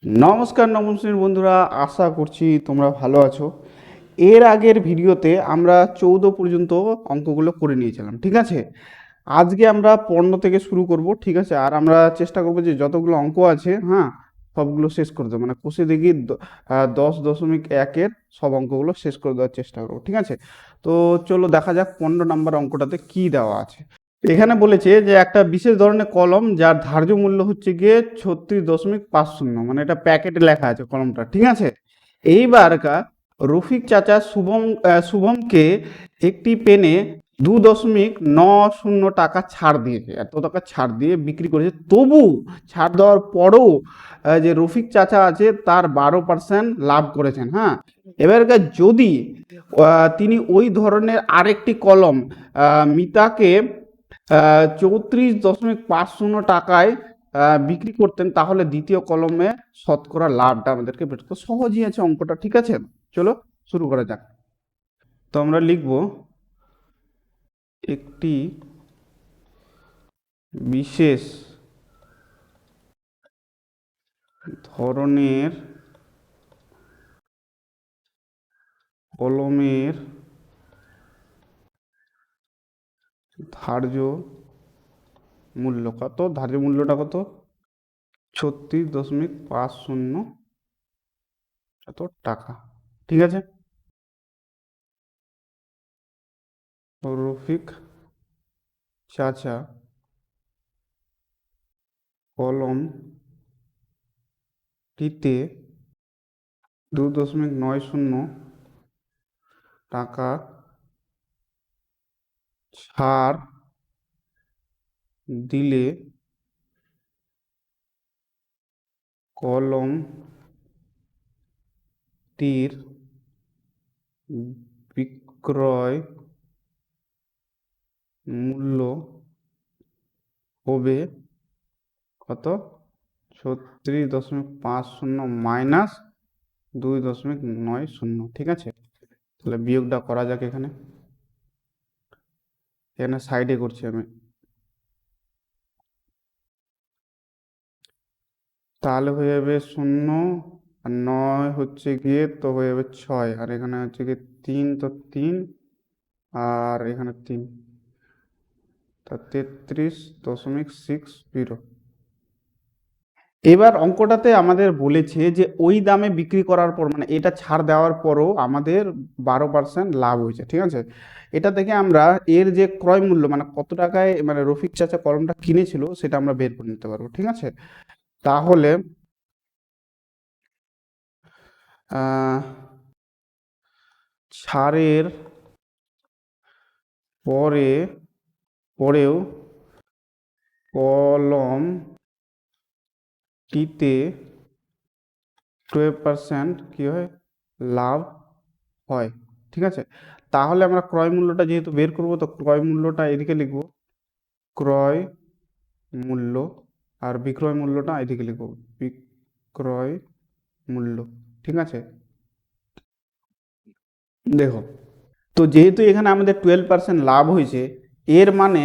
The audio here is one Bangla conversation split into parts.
নমস্কার নবম শ্রেণীর বন্ধুরা, আশা করছি তোমরা ভালো আছো। এর আগের ভিডিওতে আমরা 14 পর্যন্ত অঙ্কগুলো করে নিয়েছিলাম, ঠিক আছে। আজকে আমরা 15 থেকে শুরু করব, ঠিক আছে। আর আমরা চেষ্টা করবো যে যতগুলো অঙ্ক আছে, হ্যাঁ, সবগুলো শেষ করে দেবো, মানে কষে দেখি 10.1-এর সব অঙ্কগুলো শেষ করে দেওয়ার চেষ্টা করবো, ঠিক আছে। তো চলো দেখা যাক 15 নম্বর অঙ্কটাতে কি দেওয়া আছে। এখানে বলেছে যে একটা বিশেষ ধরনের কলম যার ধার্য মূল্য হচ্ছে গিয়ে 36.50, মানে এটা প্যাকেটে লেখা আছে কলমটা, ঠিক আছে। এইবার রফিক চাচা শুভমকে একটি পেনে 2.90 টাকা ছাড় দিয়েছে, এত টাকা ছাড় দিয়ে বিক্রি করেছে। তবু ছাড় দেওয়ার পরও যে রফিক চাচা আছে তার 12% লাভ করেছেন, হ্যাঁ। এবারকার যদি তিনি ওই ধরনের আরেকটি কলম মিতাকে 34.50 টাকায় বিক্রি করতেন, তাহলে দ্বিতীয় কলমে শতকরা লাভটা আমাদেরকে বের করতে সহজই আছে অঙ্কটা, ঠিক আছে। চলো শুরু করা যাক। তো আমরা লিখব একটি বিশেষ ধরনের কলমের ধার্য মূল্য কত, ধার্য মূল্যটা কত, 36.50 টাকা, ঠিক আছে। রফিক চাচা কলমটিতে 2.90 টাকা ছাড় দিলে কলমটির বিক্রয় মূল্য হবে কত, 36.50 মাইনাস 2.90, ঠিক আছে। তাহলে বিয়োগটা করা যাক। এখানে এখানে সাইডে করছি আমি। তাহলে হয়ে যাবে 0, আর 9 হচ্ছে গিয়ে তো হয়ে যাবে 6, আর এখানে হচ্ছে গিয়ে 3, তো 3, আর এখানে 3, তা 33.60। এবার অঙ্কটাতে আমাদের বলেছে যে ওই দামে বিক্রি করার পর, মানে এটা ছাড় দেওয়ার পরও আমাদের 12% লাভ হয়েছে, ঠিক আছে। এটা থেকে আমরা এর যে ক্রয় মূল্য, মানে কত টাকায় মানে রফিক চাচা কলমটা কিনেছিল, সেটা আমরা বের করে নিতে পারবো, ঠিক আছে। তাহলে আহ ছাড়ের পরে পরেও কলমটিতে 12% কি হয়, লাভ হয়, ঠিক আছে। তাহলে আমরা ক্রয় মূল্যটা যেহেতু বের করব, তো ক্রয় মূল্যটা এদিকে লিখব, ক্রয় মূল্য, আর বিক্রয় মূল্যটা এদিকে লিখব, বিক্রয় মূল্য, ঠিক আছে। দেখো, তো যেহেতু এখানে আমাদের 12% লাভ হয়েছে, এর মানে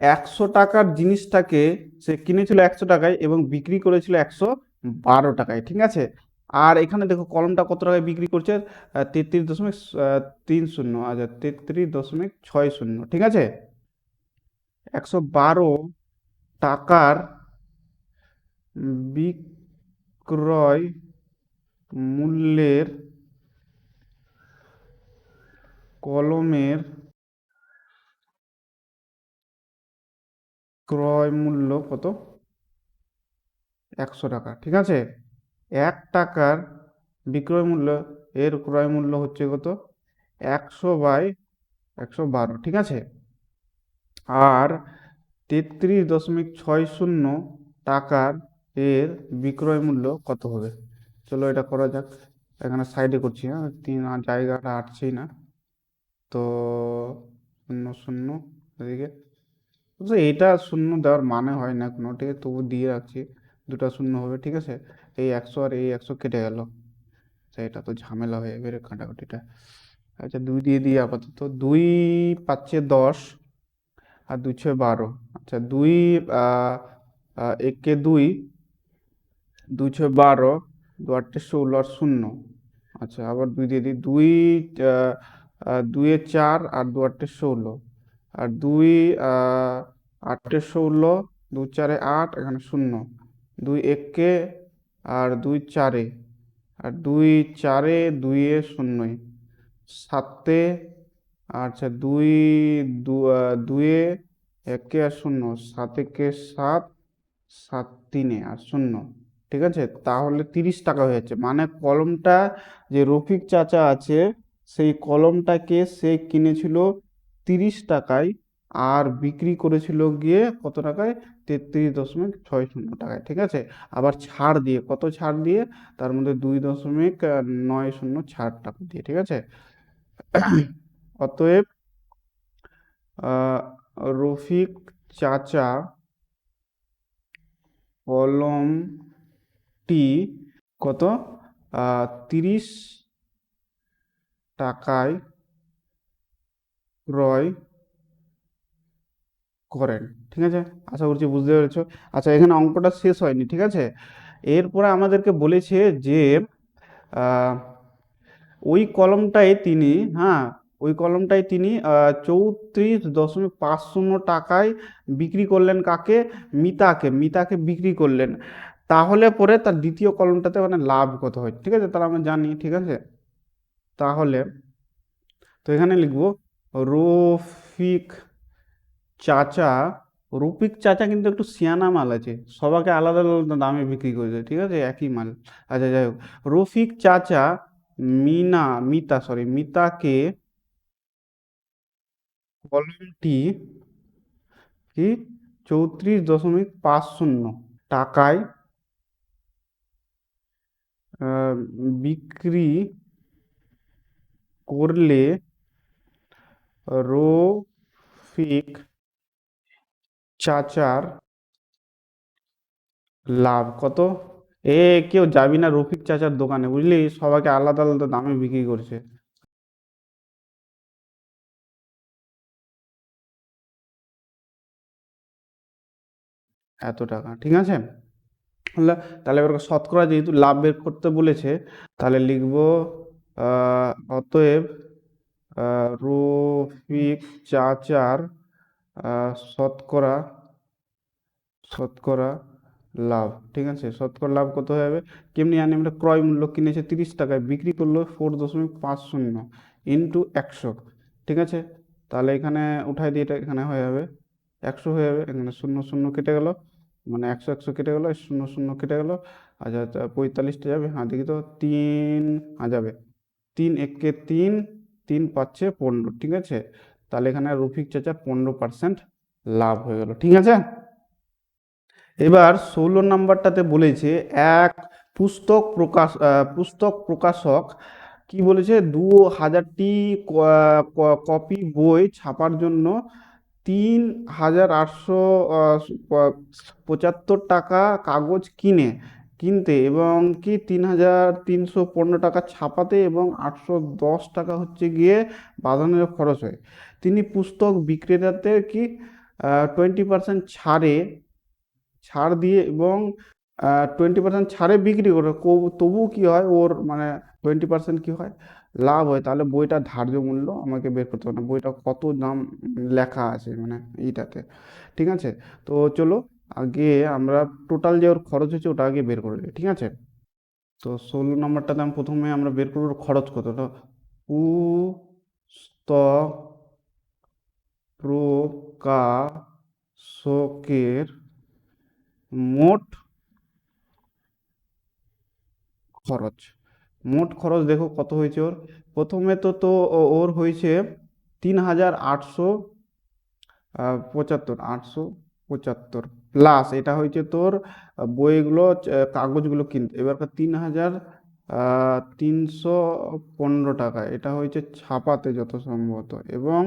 100 টাকার জিনিসটাকে সে কিনেছিল 100 টাকায় এবং বিক্রি করেছিল 112 টাকায়, ঠিক আছে। আর এখানে দেখো কলমটা কত টাকায় বিক্রি করছে, 33.30, আচ্ছা 33.60, ঠিক আছে। 112 টাকার বিক্রয় মূল্যের কলমের ক্রয় মূল্য কত, 100 টাকা, ঠিক আছে। 1 টাকার বিক্রয় মূল্য, এর ক্রয় মূল্য হচ্ছে কত, 100/112, ঠিক আছে। আর 33.60 টাকার এর বিক্রয় মূল্য কত হবে, চলো এটা করা যাক। এখানে সাইডে করছি, হ্যাঁ, তিন আর জায়গাটা আটছেই না, তো 0 0 এদিকে। তো এইটা শূন্য দেওয়ার মানে হয় না কোনো, ঠিক আছে, তবু দিয়ে রাখছি, দুটো শূন্য হবে, ঠিক আছে। এই 100 আর এই 100 কেটে গেল, এটা তো ঝামেলা হয়ে যাবে রে কাটাকুটিটা। আচ্ছা 2 দিয়ে দিই আপাতত, 2 পাচ্ছে 10, আর 2 6 12, আচ্ছা 2 একে 2, দুই ছয় 12, দু আটে 16 আর শূন্য। আচ্ছা, আবার দুই দিয়ে দিই, দুইয়ে 4 আর দু আটে 16, আর দুই আটে 16, দু চারে 8, এখানে শূন্য, দুই একে আর দুই চারে, আর দুই চারে, দুইয়ে শূন্যই, সাতে, আচ্ছা দুইয়ে একে আর শূন্য, সাত একে 7, সাত তিনে আর শূন্য। ঠিক আছে, তাহলে 30 টাকা হয়ে যাচ্ছে। মানে কলমটা যে রফিক চাচা আছে, সেই কলমটাকে সে কিনেছিল 30 টাকায়, আর বিক্রি করেছিল গিয়ে কত টাকায়? 33.60 টাকায়। ঠিক আছে, আবার ছাড় দিয়ে, কত ছাড় দিয়ে? তার মধ্যে 2.90 ছাড় টাকা দিয়ে। ঠিক আছে, অতএব আহ, রফিক চাচা কলমটি কত 30 টাকায় ক্রয় করেন। ঠিক আছে, আশা করছি বুঝতে পেরেছো। আচ্ছা, এখানে অঙ্কটা শেষ হয়নি। ঠিক আছে, এরপরে আমাদেরকে বলেছে যে আহ, ওই কলমটায় তিনি, হ্যাঁ, ওই কলমটায় তিনি 34.50 টাকায় বিক্রি করলেন। কাকে? মিতাকে। মিতাকে বিক্রি করলেন। তাহলে পরে তার দ্বিতীয় কলমটাতে মানে লাভ কত হয়? ঠিক আছে, তাহলে আমরা জানি। ঠিক আছে, তাহলে তো এখানে লিখবো রফিক চাচা। রফিক চাচা কিন্তু একটু সিয়ানা মাল আছে, সবাইকে আলাদা আলাদা দামে বিক্রি করেছে। ঠিক আছে, একই মাল। আচ্ছা, যাই হোক, রফিক চাচা মিতাকে কলমটি কি 34.50 টাকায় আহ, বিক্রি করলে রফিক চাচার লাভ কত? কেউ যাবি না রফিক চাচার দোকানে, বুঝলি, সবাইকে আলাদা আলাদা দামে বিক্রি করছে। এত টাকা। ঠিক আছে, তাহলে তাহলে এবার শতকরা যেহেতু লাভ বের করতে বলেছে, তাহলে লিখবো অতএব রফিক চাচার শতকরা শতকরা লাভ। ঠিক আছে, শতকরা লাভ কত হয়ে যাবে? কেমনি জানি আমরা? ক্রয় মূল্য কিনেছে 30 টাকায়, বিক্রি করলো 4.50 ইন্টু 100। ঠিক আছে, তাহলে এখানে উঠাই দিয়ে এটা এখানে হয়ে যাবে 100 হয়ে যাবে। এখানে শূন্য শূন্য কেটে গেল, মানে 100 100 কেটে গেল, শূন্য শূন্য কেটে গেল। আচ্ছা, 45টা যাবে, হ্যাঁ দেখি তো, তিন যাবে, তিন একে তিন, তিন পাচ্ছে 15। ঠিক আছে, তাহলে এখানে রফিক চাচার 15% লাভ হয়ে গেল। ঠিক আছে, এবার 16 নাম্বারটাতে বলেছে এক পুস্তক প্রকাশক কি বলেছে, 2000টি কপি বই ছাপার জন্য 3875 টাকা কাগজ কিনতে এবং কি 3315 টাকা ছাপাতে এবং 810 টাকা হচ্ছে গিয়ে বাঁধানোর খরচ হয়। তিনি পুস্তক বিক্রেতাতে কি 20% ছাড় দিয়ে এবং 20% ছাড়ে বিক্রি করে, তবুও কি হয় ওর, মানে 20% কি হয়? লাভ হয়। তাহলে বইটা ধার্য মূল্য আমাকে বের করতে হবে না, বইটা কত দাম লেখা আছে মানে এইটাতে। ঠিক আছে, তো চলো আগে আমরা টোটাল যে ওর খরচ হচ্ছে ওটা আগে বের করে নিই। ঠিক আছে, তো 16 নাম্বারটাতে আমি প্রথমে আমরা বের করবো ওর খরচ কত। তো পুস্তক প্রকাশকের মোট খরচ। মোট খরচ দেখো কত হয়েছে ওর। প্রথমে ওর হয়েছে 3875, প্লাস এটা হয়েছে তোর বইগুলো, কাগজগুলো কিনতে। এবার 3315 টাকা এটা হয়েছে ছাপাতে যত সম্ভবত, এবং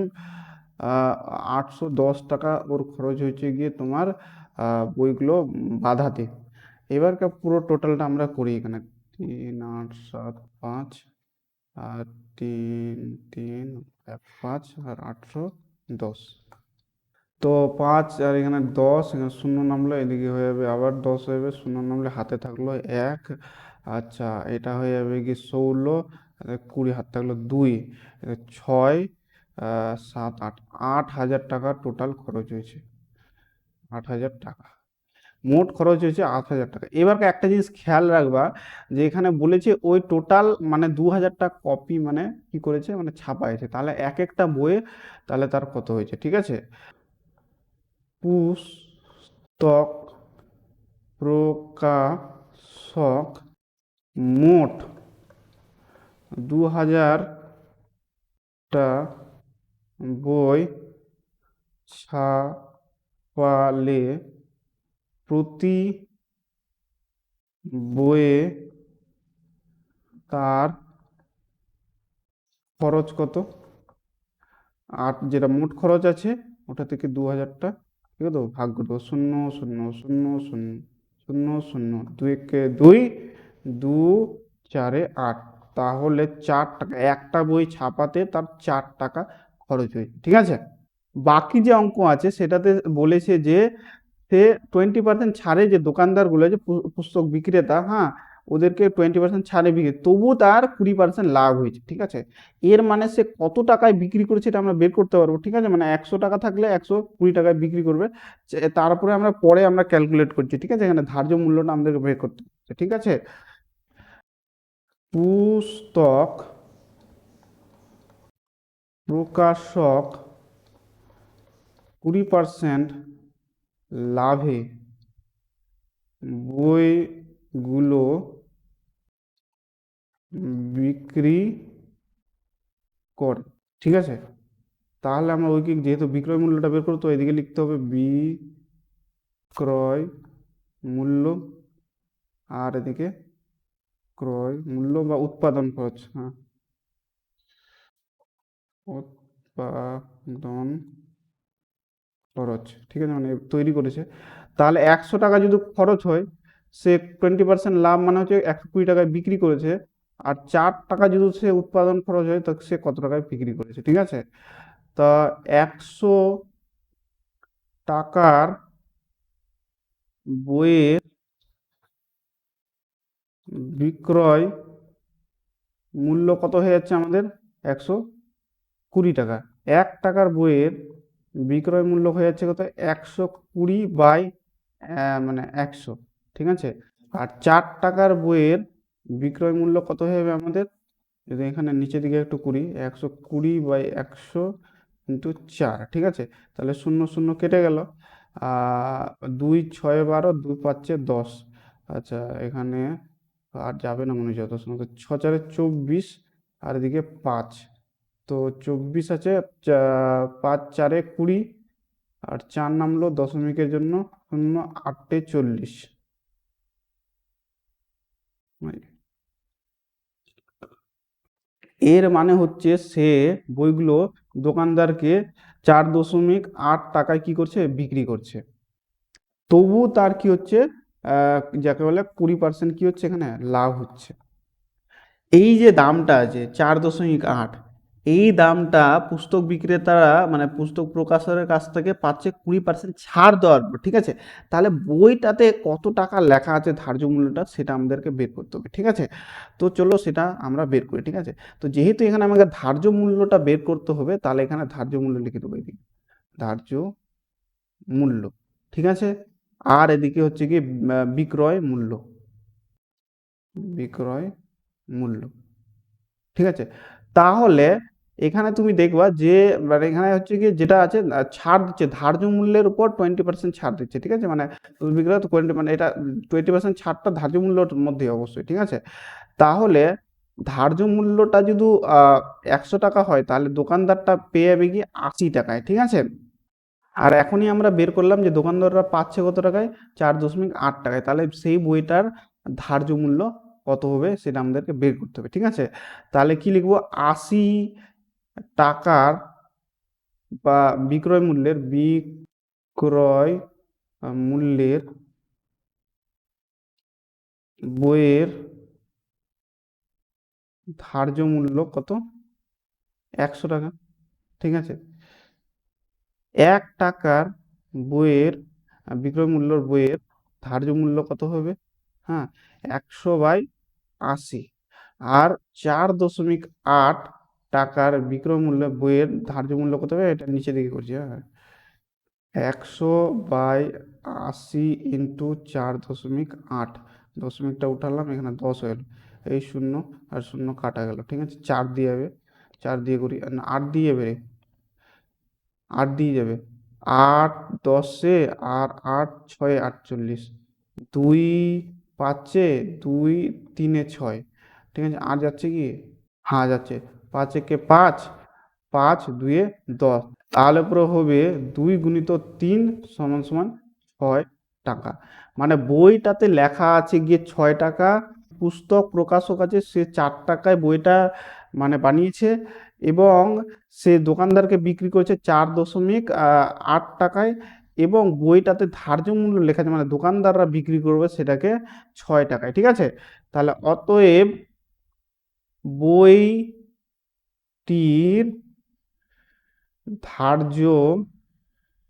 810 টাকা ওর খরচ হয়েছে গিয়ে তোমার বইগুলো বাঁধাতে। এবারকার পুরো টোটালটা আমরা করি এখানে, 3875, আর তিন তিন 5 আর 810। তো 5 আর এখানে 10, এখানে শূন্য নামলো, এদিকে হয়ে যাবে আবার 10 হয়ে যাবে, শূন্য নামলে হাতে থাকলো 1। আচ্ছা, এটা হয়ে যাবে কি 16, 20 হাত থাকলো 2, 6, 7, 8, 8,000 টাকা টোটাল খরচ হয়েছে। 8,000 টাকা মোট খরচ হয়েছে, 8,000 টাকা। এবার একটা জিনিস খেয়াল রাখবা, যে এখানে বলেছে ওই টোটাল মানে 2,000টা কপি মানে কি করেছে, মানে ছাপাইছে, তাহলে এক একটা বইয়ে তাহলে তার কত হয়েছে, ঠিক আছে। পুস্তক প্রকাশক মোট 2,000টা বই ছাপালে প্রতি বইয়ে তার খরচ কত। আর যেটা মোট খরচ আছে ওটা থেকে 2,000টা ঠিক আছে, ভাগ করে দেবো, শূন্য শূন্য শূন্য শূন্য শূন্য শূন্য, 2 × 2 2, 4 8, তাহলে 4 টাকা একটা বই ছাপাতে তার 4 টাকা খরচ হয়েছে, ঠিক আছে। বাকি যে অঙ্ক আছে সেটাতে বলেছে যে সে 20% ছাড়ে, যে দোকানদারগুলো যে পুস্তক বিক্রেতা, হ্যাঁ, ওদেরকে 20% ছাড়ে বিক্রি, তবু তার 20% লাভ হয়েছে, ঠিক আছে। এর মানে সে কত টাকায় বিক্রি করেছে এটা আমরা বের করতে পারবো, ঠিক আছে। মানে 100 টাকা থাকলে 120 টাকায় বিক্রি করবে, তারপরে আমরা পরে আমরা ক্যালকুলেট করছি, ঠিক আছে। এখানে ধার্য মূল্যটা আমাদেরকে বের করতে হচ্ছে, ঠিক আছে। পুস্তক প্রকাশক 20% লাভে বইগুলো বিক্রি করে, ঠিক আছে। তাহলে আমরা ঐকিক যেহেতু বিক্রয় মূল্যটা বের করতে, এদিকে লিখতে হবে বিক্রয় মূল্য, আর এদিকে ক্রয় মূল্য বা উৎপাদন খরচ, হ্যাঁ, উৎপাদন খরচ, ঠিক আছে, মানে তৈরি করেছে। তাহলে 100 টাকা যদি খরচ হয়, সে 20% লাভ মানে হচ্ছে 120 টাকায় বিক্রি করেছে। আর 4 টাকা যদি সে উৎপাদন খরচ হয়, তো সে কত টাকায় বিক্রি করেছে, ঠিক আছে। তা 100 টাকার বইয়ের বিক্রয় মূল্য কত হয়ে যাচ্ছে আমাদের, 120 টাকা। 1 টাকার বইয়ের বিক্রয় মূল্য হয়ে যাচ্ছে কত, 120 বাই মানে 100, ঠিক আছে। আর 4 টাকার বইয়ের বিক্রয় মূল্য কত হয়ে যাবে আমাদের, যদি এখানে নিচের দিকে একটু করি, 120/100 ইন্টু 4, ঠিক আছে। তাহলে শূন্য শূন্য কেটে গেল, 2 × 6 = 12, 2 × 5 = 10। আচ্ছা, এখানে আর যাবে না মনে হয়, যত সময় 6 × 4 = 24, আর এদিকে 5, তো 24 আছে, 5 × 4 = 20, আর 4 নামলো দশমিকের জন্য, 0 × 8 = 40। এর মানে হচ্ছে সে বইগুলো দোকানদারকে 4.8 টাকায় কি করছে, বিক্রি করছে। তবু তার কি হচ্ছে, যাকে বলে 20% কি হচ্ছে, এখানে লাভ হচ্ছে। এই যে দামটা আছে 4.8, এই দামটা পুস্তক বিক্রেতারা মানে পুস্তক প্রকাশকের কাছ থেকে পাচ্ছে 20% ছাড় দেওয়ার পর, ঠিক আছে। তাহলে বইটাতে কত টাকা লেখা আছে ধার্য মূল্যটা, সেটা আমাদেরকে বের করতে হবে, ঠিক আছে। তো চলো সেটা আমরা বের করি, ঠিক আছে। তো যেহেতু এখানে আমাকে ধার্য মূল্যটা বের করতে হবে, তাহলে এখানে ধার্য মূল্য লিখে দেবো, এদিকে ধার্য মূল্য, ঠিক আছে। আর এদিকে হচ্ছে কি বিক্রয় মূল্য, বিক্রয় মূল্য, ঠিক আছে। তাহলে এখানে তুমি দেখবা যে মানে এখানে হচ্ছে কি যেটা আছে, ছাড় দিচ্ছে ধার্য মূল্যের উপর 20% ছাড় দিচ্ছে, ঠিক আছে। মানে বিক্রয় 20, মানে এটা 20% ছাড়টা ধার্য মূল্যর মধ্যে অবশ্যই, ঠিক আছে। তাহলে ধার্য মূল্যটা যদি 100 টাকা হয়, তাহলে দোকানদারটা পেয়ে যাবে কি 80 টাকায়, ঠিক আছে। আর এখনই আমরা বের করলাম যে দোকানদাররা পাচ্ছে কত টাকায়, 4.8 টাকায়। তাহলে সেই বইটার ধার্য মূল্য কত হবে সেটা আমাদেরকে বের করতে হবে, ঠিক আছে। তাহলে কি লিখবো, 80 টাকার বা বিক্রয় মূল্যের বইয়ের ধার্য মূল্য কত, 100 টাকা, ঠিক আছে। 1 টাকার বইয়ের বিক্রয় মূল্যর বইয়ের ধার্য মূল্য কত হবে? হ্যাঁ, 100/80। আর 4.8 টাকার বিক্রয় মূল্য বইয়ের ধার্য মূল্য কত হবে? এটা নিচে দিকে করছি, হ্যাঁ। 100/80 ইন্টু 4.8, দশমিকটা উঠালাম, এখানে 10 হলো। এই শূন্য আর শূন্য কাটা গেল, ঠিক আছে। 4 দিয়ে যাবে, 4 দিয়ে করি না, 8 দিয়ে যাবে রে, 8 দিয়ে যাবে। 8 10-এ আর 8 6-এ 48, 2 5-এ 2 3-এ 6, ঠিক আছে। আর যাচ্ছে কি? হ্যাঁ যাচ্ছে। 5 একে 5, 5 2-এ 10, তাহলে পুরো হবে 2 গুণিত 3 সমান সমান 6 টাকা। মানে বইটাতে লেখা আছে গিয়ে 6 টাকা, পুস্তক প্রকাশক আছে সে 4 টাকায় বইটা মানে বানিয়েছে, এবং সে দোকানদারকে বিক্রি করেছে 4.8 টাকায়, এবং বইটাতে ধার্য মূল্য লেখা আছে মানে দোকানদাররা বিক্রি করবে সেটাকে 6 টাকায়, ঠিক আছে। তাহলে অতএব বইটির ধার্য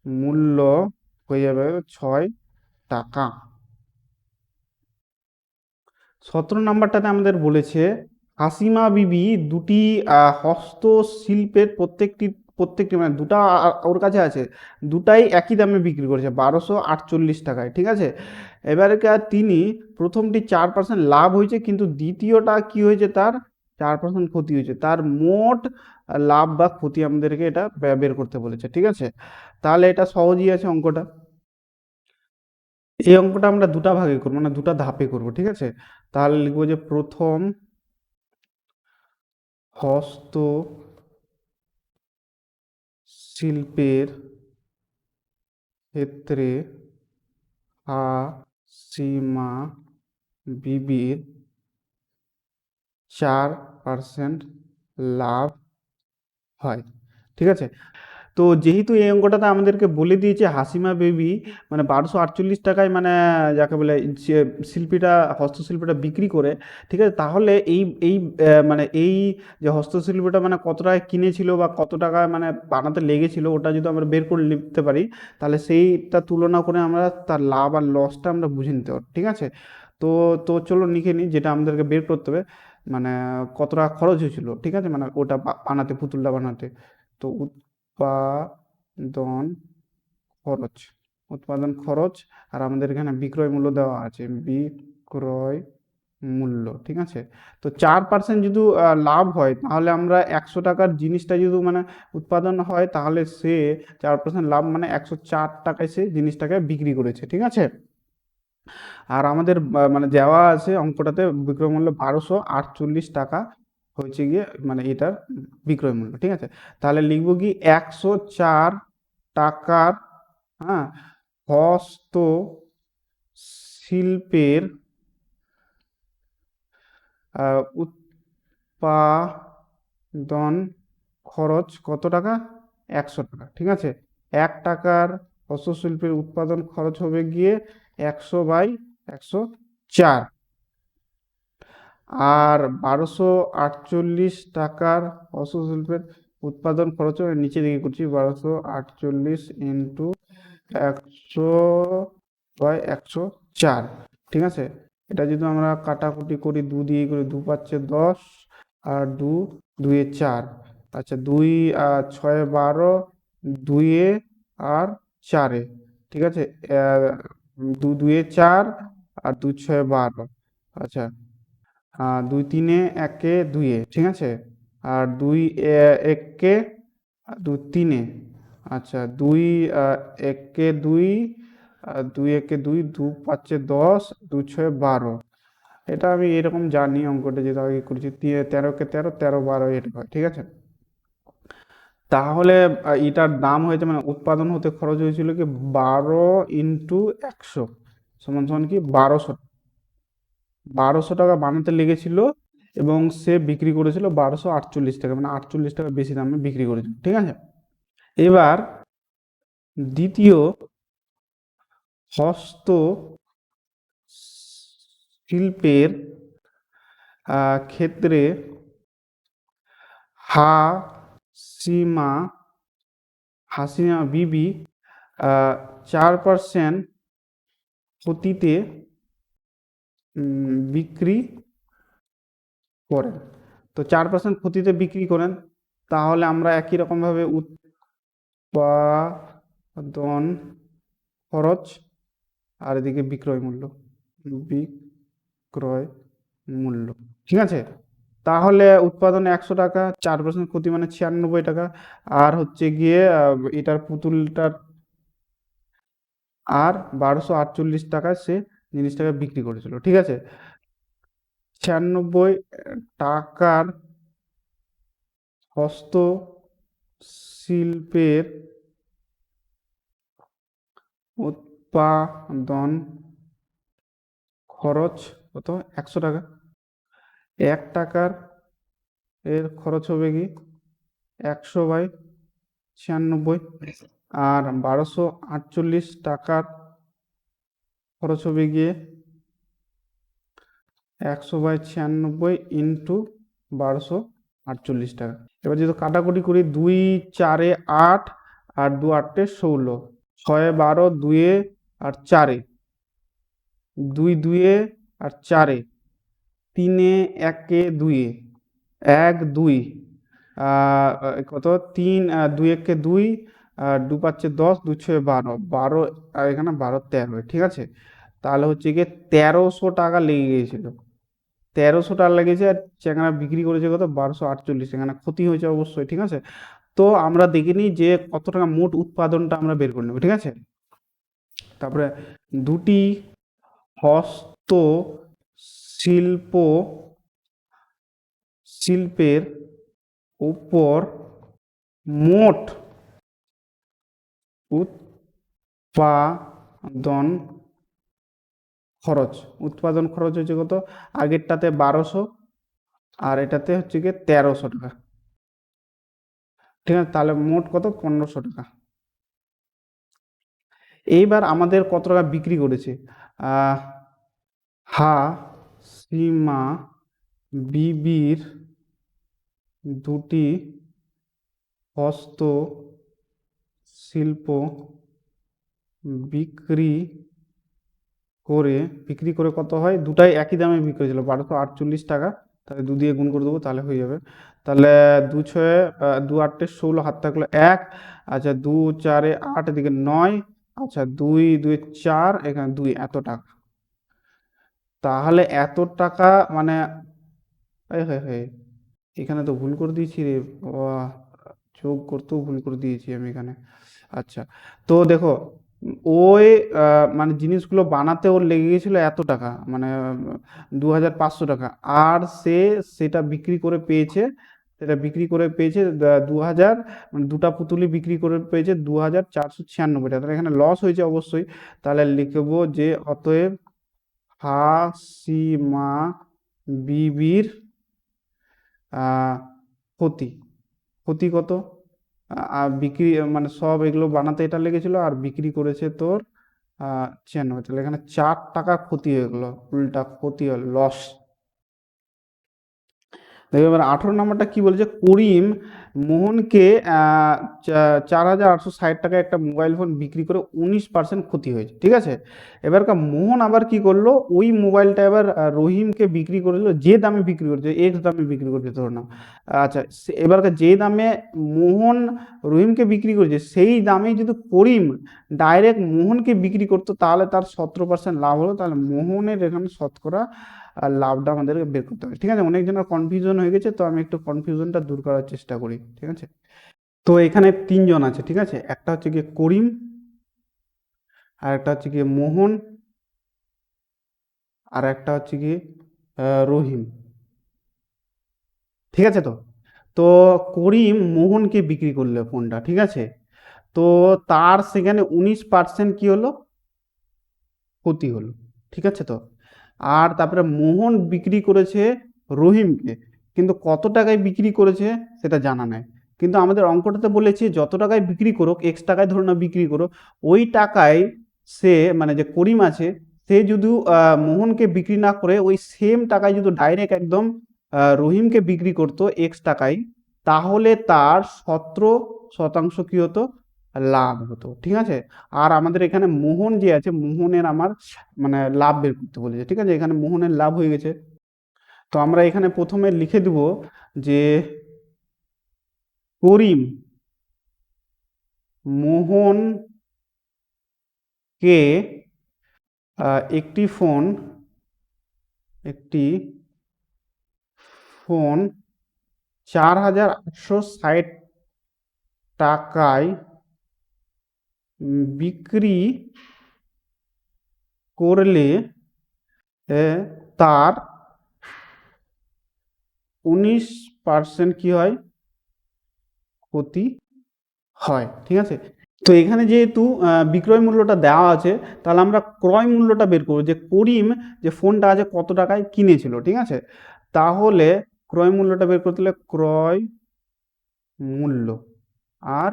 মূল্য হয়ে যাবে 6 টাকা। 17 নম্বরটাতে আমাদের বলেছে হাসিমা বিবি দুটি হস্তশিল্পের প্রত্যেকটি মানে দুটা ওর কাছে আছে, দুটাই একই দামে বিক্রি করেছে 1248 টাকায়, ঠিক আছে। এবারে তিনি প্রথমটি 4% লাভ হয়েছে, কিন্তু দ্বিতীয়টা কি হয়েছে, তার 4% ক্ষতি হয়েছে। তার মোট লাভ বা ক্ষতি আমাদেরকে এটা বের করতে বলেছে, ঠিক আছে। তাহলে এটা সহজই আছে অঙ্কটা। এই অঙ্কটা আমরা দুটা ভাগে করবো, মানে দুটা ধাপে করব, ঠিক আছে। তাহলে লিখবো যে প্রথম হস্ত শিল্পের ক্ষেত্রে সীমা বিবির 4% লাভ হয়, ঠিক আছে। তো যেহেতু এই অঙ্কটাতে আমাদেরকে বলে দিয়েছে হাসিমা বেবি মানে 1248 টাকায় মানে যাকে বলে যে শিল্পীটা হস্তশিল্পীটা বিক্রি করে, ঠিক আছে। তাহলে এই মানে এই যে হস্তশিল্পীটা মানে কত টাকায় কিনেছিল বা কত টাকায় মানে বানাতে লেগেছিল, ওটা যদি আমরা বের করে নিতে পারি, তাহলে সেইটা তুলনা করে আমরা তার লাভ আর লসটা আমরা বুঝে নিতে পারবো, ঠিক আছে। তো তো চলো লিখে নিই যেটা আমাদেরকে বের করতে হবে, মানে কত টাকা খরচ হয়েছিল, ঠিক আছে, মানে ওটা বানাতে, পুতুলটা বানাতে। তো উৎপাদন খরচ, উৎপাদন খরচ, আর আমাদের এখানে বিক্রয় মূল্য দেওয়া আছে, বিক্রয় মূল্য, ঠিক আছে। তো 4% যদি লাভ হয়, তাহলে আমরা 100 টাকার জিনিসটা যদি মানে উৎপাদন হয়, তাহলে সে 4% লাভ মানে 104 টাকায় সে জিনিসটাকে বিক্রি করেছে, ঠিক আছে। আর আমাদের মানে দেওয়া আছে অঙ্কটাতে বিক্রয় মূল্য 1248 টাকা হয়েছে গিয়ে মানে এটার বিক্রয় মূল্য, ঠিক আছে। তাহলে লিখবো কি 104 টাকার, হ্যাঁ, হস্ত শিল্পের উৎপাদন খরচ কত টাকা? 100 টাকা, ঠিক আছে। 1 টাকার হস্তশিল্পের উৎপাদন খরচ হবে গিয়ে 100/104। আর 1248 টাকার হস্তশিল্পের উৎপাদন খরচ হবে, নিচে দিকে করছি, 1248 ইন্টু 100/104, ঠিক আছে। এটা যদি আমরা কাটাকুটি করি, 2 দিয়ে করি, 2 পাচ্ছে 10, আর 2 2-এ 4, আচ্ছা 2 6-এ 12, 2-এ আর 4-এ, ঠিক আছে। 2 2-এ 4 আর 2 6-এ 12, আচ্ছা। 2 3-এ 1-এ 2-এ, ঠিক আছে। আর 2 1-এ 2 3-এ, আচ্ছা 2 1-এ 2, আর 2 1-এ 2, 2 5-এ 10, 2 6-এ 12। এটা আমি এরকম জানি অঙ্কটা যেটা আগে করেছি, 13-কে 13, 13 12 এটা হয়, ঠিক আছে। তাহলে এটার দাম হয়েছে মানে উৎপাদন হতে খরচ হয়েছিল কি 12 × 100 সমান সমান কি 1200 টাকা বানাতে লেগেছিল, এবং সে বিক্রি করেছিল 1248 টাকা, মানে 48 টাকা বেশি দামে বিক্রি করেছিল, ঠিক আছে। এবার দ্বিতীয় হস্ত শিল্পের ক্ষেত্রে হাসিমা হাসিনা বিবি 4% ক্ষতিতে বিক্রি করেন। তো 4% ক্ষতিতে বিক্রি করেন, তাহলে আমরা একই রকমভাবে উৎপাদন খরচ আর এদিকে বিক্রয় মূল্য, বিক্রয় মূল্য, ঠিক আছে। তাহলে উৎপাদনে 100 টাকা, 4% ক্ষতি মানে 96 টাকা, আর হচ্ছে গিয়ে এটার পুতুলটার আর 1248 টাকায় সে জিনিসটাকে বিক্রি করেছিল, ঠিক আছে। 96 টাকার হস্তশিল্পের উৎপাদন খরচ কত? 100 টাকা। 1 টাকার এর খরচ হবে কি 100/96, আর 1248 টাকার খরচ হবে গিয়ে 100/96 ইন্টু 1248 টাকা। এবার যদি কাটাকুটি করি, 2 4 8 আর 2 8 16, 6 12, 2 আর 4, 2 2 আর 4, 3 1 2, 1 2, কত 3 2 1 2, আর 2 5 10, 2 6 12, 12 আর এখানে 12 13, ঠিক আছে। তাহলে হচ্ছে গিয়ে 1300 টাকা লেগে গিয়েছিল। 1300 টাকা লেগেছে, আর চ্যাংড়া বিক্রি করেছে কত? 1248। এখানে ক্ষতি হয়েছে অবশ্যই, ঠিক আছে। তো আমরা দেখে নিই যে কত টাকা মোট উৎপাদনটা আমরা বের করে নেব, ঠিক আছে। তারপরে দুটি হস্তশিল্প শিল্পের উপর মোট উৎপাদন উৎপাদন খরচ হচ্ছে কত? আগেরটাতে 1200 আর এটাতে হচ্ছে গিয়ে 1300 টাকা, ঠিক আছে। তাহলে মোট কত? 1500 টাকা। এইবার আমাদের কত টাকা বিক্রি করেছে? সীমা বিবির দুটি হস্ত শিল্প বিক্রি বিক্রি করে কত হয়? দুটাই একই দামে বিক্রি হয়েছিল, 1248 টাকা। তাহলে 2 দিয়ে গুণ করে দেবো, তাহলে হয়ে যাবে। তাহলে 2 6 2 8 16, হাত থাকলো 1, আচ্ছা 2 4 8, এদিকে 9, আচ্ছা 2 2 4, এখানে 2, এত টাকা। তাহলে এত টাকা মানে এখানে তো ভুল করে দিয়েছি রে বাবা, যোগ করতেও ভুল করে দিয়েছি আমি এখানে। আচ্ছা, তো দেখো, ওই মানে জিনিসগুলো বানাতে ওর লেগে গেছিলো এত টাকা, মানে 2500 টাকা, আর সেটা বিক্রি করে পেয়েছে, সেটা বিক্রি করে পেয়েছে 2000, মানে দুটা পুতুলি বিক্রি করে পেয়েছে 2496 টাকা। তাহলে এখানে লস হয়েছে অবশ্যই। তাহলে লিখবো যে অতএব হাসিমা বিবির ক্ষতি, ক্ষতি কত? বিক্রি মানে সব এগুলো বানাতে এটা লেগেছিল, আর বিক্রি করেছে তোর 96। তাহলে এখানে 4 টাকা ক্ষতি হয়ে গেলো, উল্টা ক্ষতি হল, লস। দেখো এবার 18 নম্বরটা কি বলেছে? করিম মোহনকে 4860 টাকায় একটা মোবাইল ফোন বিক্রি করে 19% ক্ষতি হয়েছে, ঠিক আছে। এবারকার মোহন আবার কি করলো? ওই মোবাইলটা এবার রহিমকে বিক্রি করে দিল, যে দামে বিক্রি করছে, এক্স দামে বিক্রি করছে ধরে নাও। আচ্ছা, এবারকার যে দামে মোহন রহিমকে বিক্রি করেছে, সেই দামে যদি করিম ডাইরেক্ট মোহনকে বিক্রি করতো, তাহলে তার 17% লাভ হলো। তাহলে মোহনের এখানে শতকরা লাভটা আমাদেরকে বের করতে হবে, ঠিক আছে। অনেক জনের কনফিউশন হয়ে গেছে, তো আমি একটু কনফিউশনটা দূর করার চেষ্টা করি, ঠিক আছে। তো এখানে 3জন আছে, ঠিক আছে। একটা হচ্ছে গিয়ে করিম, আর একটা হচ্ছে গিয়ে মোহন, আর একটা হচ্ছে গিয়ে রহিম, ঠিক আছে। তো করিম মোহনকে বিক্রি করলো ফোনটা, ঠিক আছে। তো তার সেখানে 19% কি হলো? ক্ষতি হলো, ঠিক আছে। তো আর তারপরে মোহন বিক্রি করেছে রহিমকে, কিন্তু কত টাকায় বিক্রি করেছে সেটা জানা নাই। কিন্তু আমাদের অঙ্কটাতে বলেছে যত টাকায় বিক্রি করুক, এক্স টাকায় ধরুন না বিক্রি করো, ওই টাকায় সে মানে যে করিম আছে, সে যদি মোহনকে বিক্রি না করে ওই সেম টাকায় যদি ডাইরেক্ট একদম রহিমকে বিক্রি করতো এক্স টাকায়, তাহলে তার 17% কি হতো? লাভ হতো, ঠিক আছে। আর আমাদের এখানে মোহন যে আছে, মোহনের আমার মানে লাভ বের করতে বলেছে, ঠিক আছে। এখানে মোহনের লাভ হয়ে গেছে। তো আমরা এখানে প্রথমে লিখে দেব যে করিম মোহনকে একটি ফোন 4,860 টাকায় বিক্রি করলে তার 19% কি হয়, ক্ষতি হয়, ঠিক আছে। তো এখানে যেহেতু বিক্রয় মূল্যটা দেওয়া আছে, তাহলে আমরা ক্রয় মূল্যটা বের করবো, যে করিম যে ফোনটা আছে কত টাকায় কিনেছিল, ঠিক আছে। তাহলে ক্রয় মূল্যটা বের করতে হলে ক্রয় মূল্য আর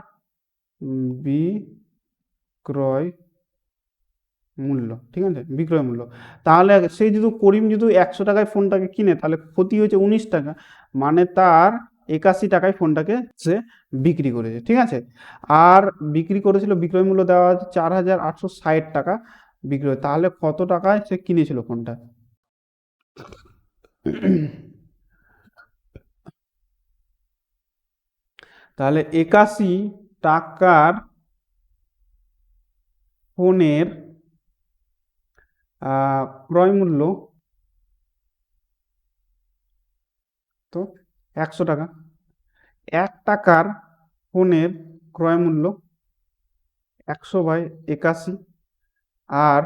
বিক্রয় মূল্য, ঠিক আছে, বিক্রয় মূল্য। তাহলে সেই যদি করিম যদি 100 টাকায় ফোনটাকে কিনে, তাহলে ক্ষতি হয়েছে 19 টাকা, মানে তার 81 টাকায় ফোনটাকে সে বিক্রি করেছে, ঠিক আছে। আর বিক্রি করেছিল, বিক্রয় মূল্য দেওয়া আছে 4,860 টাকা বিক্রয়, তাহলে কত টাকায় সে কিনেছিল ফোনটা? তাহলে 81 টাকার ফোনের ক্রয় মূল্য তো 100 টাকা। 1 টাকার ফোনের ক্রয় মূল্য 100/81, আর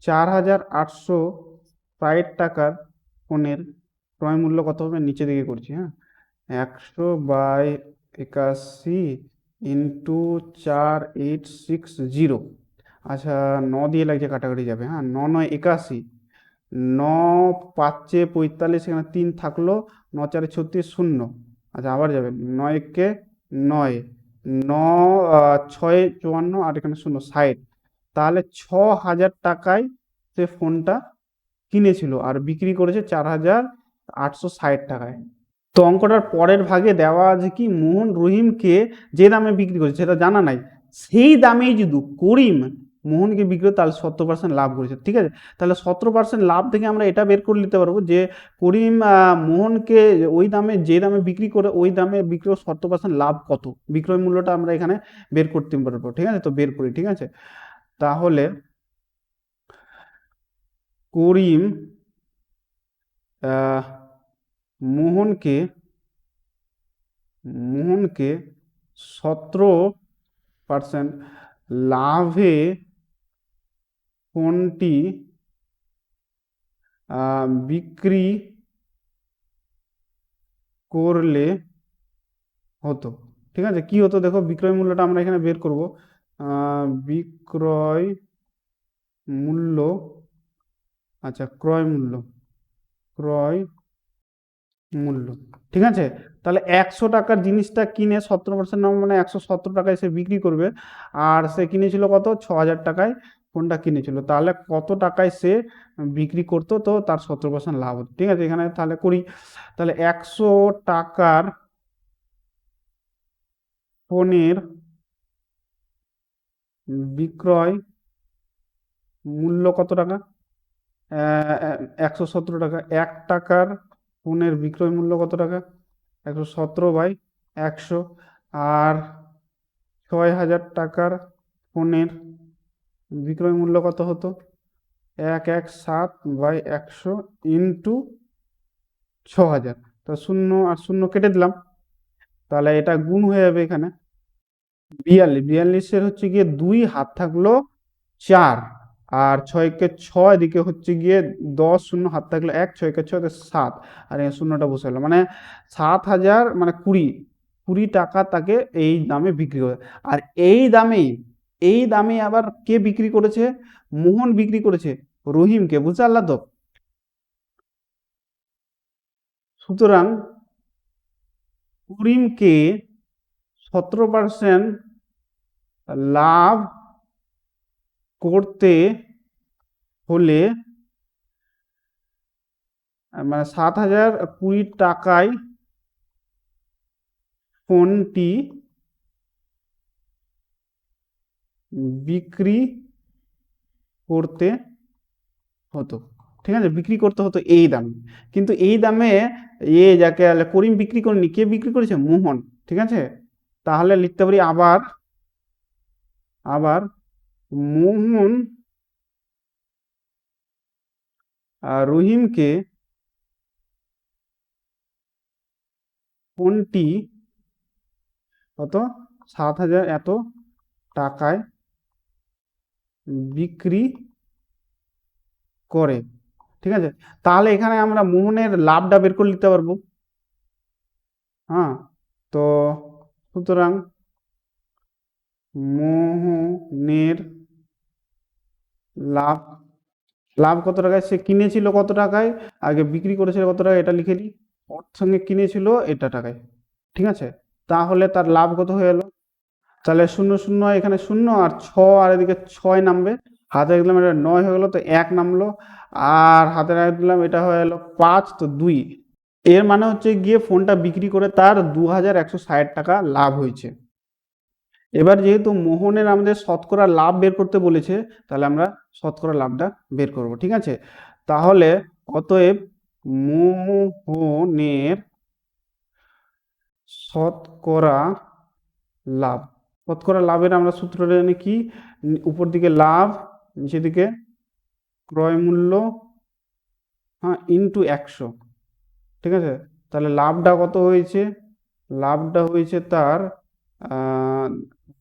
4,860 টাকার ফোনের ক্রয় মূল্য কত হবে, নিচে দিকে করছি, হ্যাঁ। 100/81 ইন্টু 4,860। আচ্ছা, 9 দিয়ে লাগছে, কাটাকাটি যাবে, হ্যাঁ। 9 9 81, 9 5 45, এখানে 3 থাকলো, 9 4 36, 0। আচ্ছা, আবার যাবে, 9 1 9, 9 6 54, আর এখানে 0 60। তাহলে 6,000 টাকায় সে ফোনটা কিনেছিল আর বিক্রি করেছে 4,860 টাকায়। তো অঙ্কটার পরের ভাগে দেওয়া আছে কি, মোহন রহিমকে যে দামে বিক্রি করেছে সেটা জানা নাই, সেই দামেই যদি করিম মোহনকে বিক্রি করে, তাহলে 17% লাভ করেছে, ঠিক আছে। তাহলে 17% লাভ থেকে আমরা এটা বের করে নিতে পারবো যে করিম মোহনকে ওই দামে, যে দামে বিক্রি করে, ওই দামে বিক্রি করে 17% লাভ কত, বিক্রয় মূল্যটা আমরা এখানে বের করতে পারবো, ঠিক আছে। তো বের করি, ঠিক আছে। তাহলে করিম আহ, মোহনকে মোহনকে 17% লাভে ফোনটি বিক্রি করলে হতো, ঠিক আছে। কি হতো দেখো, বিক্রয় মূল্যটা আমরা এখানে বের করব। বিক্রয় মূল্য, আচ্ছা, ক্রয় মূল্য, ঠিক আছে। তাহলে 100 টাকার জিনিসটা কিনে 17% নাম, মানে 117 টাকায় সে বিক্রি করবে। আর সে কিনেছিল কত, 6,000 টাকায় ফোনটা কিনেছিল, তাহলে কত টাকায় সে বিক্রি করতো, তো তার 17% লাভ হতো, ঠিক আছে। এখানে তাহলে করি, তাহলে 100 টাকার ফোনের বিক্রয় মূল্য কত টাকা, 117 টাকা। 1 টাকার ফোনের বিক্রয় মূল্য কত টাকা, 117/100। আর 6,000 টাকার ফোনের বিক্রয় মূল্য কত হতো, 117/100 ইন্টু 6,000। তা 0 আর 0 কেটে দিলাম, তাহলে এটা গুণ হয়ে যাবে এখানে 42। 42-এর হচ্ছে গিয়ে 2 হাত থাকলো 4, আর 6 কে 6, এদিকে হচ্ছে গিয়ে 10, 0 হাত থাকলো 1, 6 কে 6 7, আর এই শূন্যটা বসে গেলো, মানে 7,000, মানে 20 টাকা তাকে এই দামে বিক্রি করে। আর এই দামে আবার কে বিক্রি করেছে, মোহন বিক্রি করেছে রহিমকে, বুঝতে পারলা তো। সুতরাং করিমকে 17% লাভ করতে হলে, মানে 7,020 টাকায় ফোনটি বিক্রি করতে হতো, ঠিক আছে, বিক্রি করতে হতো এই দামে। কিন্তু এই দামে যাকে করিম বিক্রি করেনি, কে বিক্রি করেছে? মোহন। ঠিক আছে, তাহলে লিখতে পারি আবার, আবার মোহন রহিমকে ফোনটি কত, 7,000 এত টাকায় বিক্রি করে। ঠিক আছে, তাহলে এখানে আমরা মোহনের লাভটা বের করে নিতে পারবো। হ্যাঁ, তো সুতরাং মোহনের লাভ, লাভ কত টাকায়, সে কিনেছিল কত টাকায়, আগে বিক্রি করেছিল কত টাকায়, এটা লিখে দিই। ওর সঙ্গে কিনেছিল এটা টাকায়। ঠিক আছে, তাহলে তার লাভ কত হয়ে গেল? তাহলে শূন্য শূন্য এখানে শূন্য, আর আর এদিকে 6 নামবে। হাতে দিলাম এটা 9 হয়ে গেল, তো 1 নামলো। আর হাতে রাখ দিলাম এটা হয়ে গেল 5, তো 2। এর মানে হচ্ছে গিয়ে ফোনটা বিক্রি করে তার 2,160 টাকা লাভ হয়েছে। এবার যেহেতু মোহনের আমাদের শতকরা লাভ বের করতে বলেছে, তাহলে আমরা শতকরা লাভটা বের করব। ঠিক আছে, তাহলে অতএব মোহনের শতকরা লাভ, শতকরা লাভের আমরা সূত্রটা জানি কি, উপর দিকে লাভ, নিচের দিকে ক্রয় মূল্য, হ্যাঁ, ইন্টু 100। ঠিক আছে, তাহলে লাভটা কত হয়েছে? লাভটা হয়েছে তার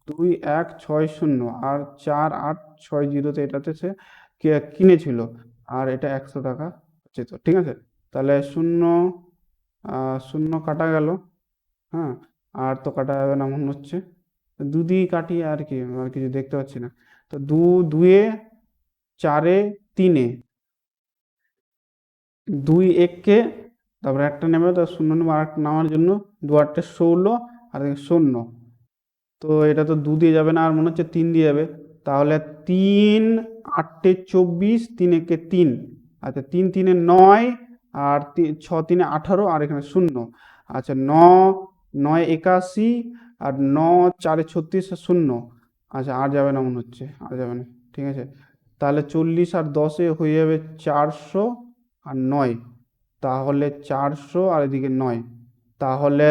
2,160, আর 4,860, এটাতে সে কিনেছিল, আর এটা 100 টাকা হচ্ছে। তো ঠিক আছে, তাহলে শূন্য শূন্য কাটা গেল। হ্যাঁ, আর তো কাটা যাবে না মনে হচ্ছে, দিয়ে কাটি আর কি, আর কিছু দেখতে পাচ্ছি না। তো দুয়ে, চারে, তিনে, 2 এককে, তারপরে একটা নেবে, তো শূন্য নেবে, আর একটা নামার জন্য 2 8 16, আর শূন্য। তো এটা তো 2 দিয়ে যাবে না, আর মনে হচ্ছে 3 দিয়ে যাবে। তাহলে 3 8 24, 3 একে 3, আচ্ছা 3 3 9, আর 6 3 18, আর এখানে শূন্য। আচ্ছা 9 81, আর 4 36, শূন্য। আচ্ছা আর যাবে না মনে হচ্ছে, আর যাবে না। ঠিক আছে, তাহলে 40 আর 10-এ হয়ে যাবে 400, আর 9, তাহলে 400, আর এদিকে 9, তাহলে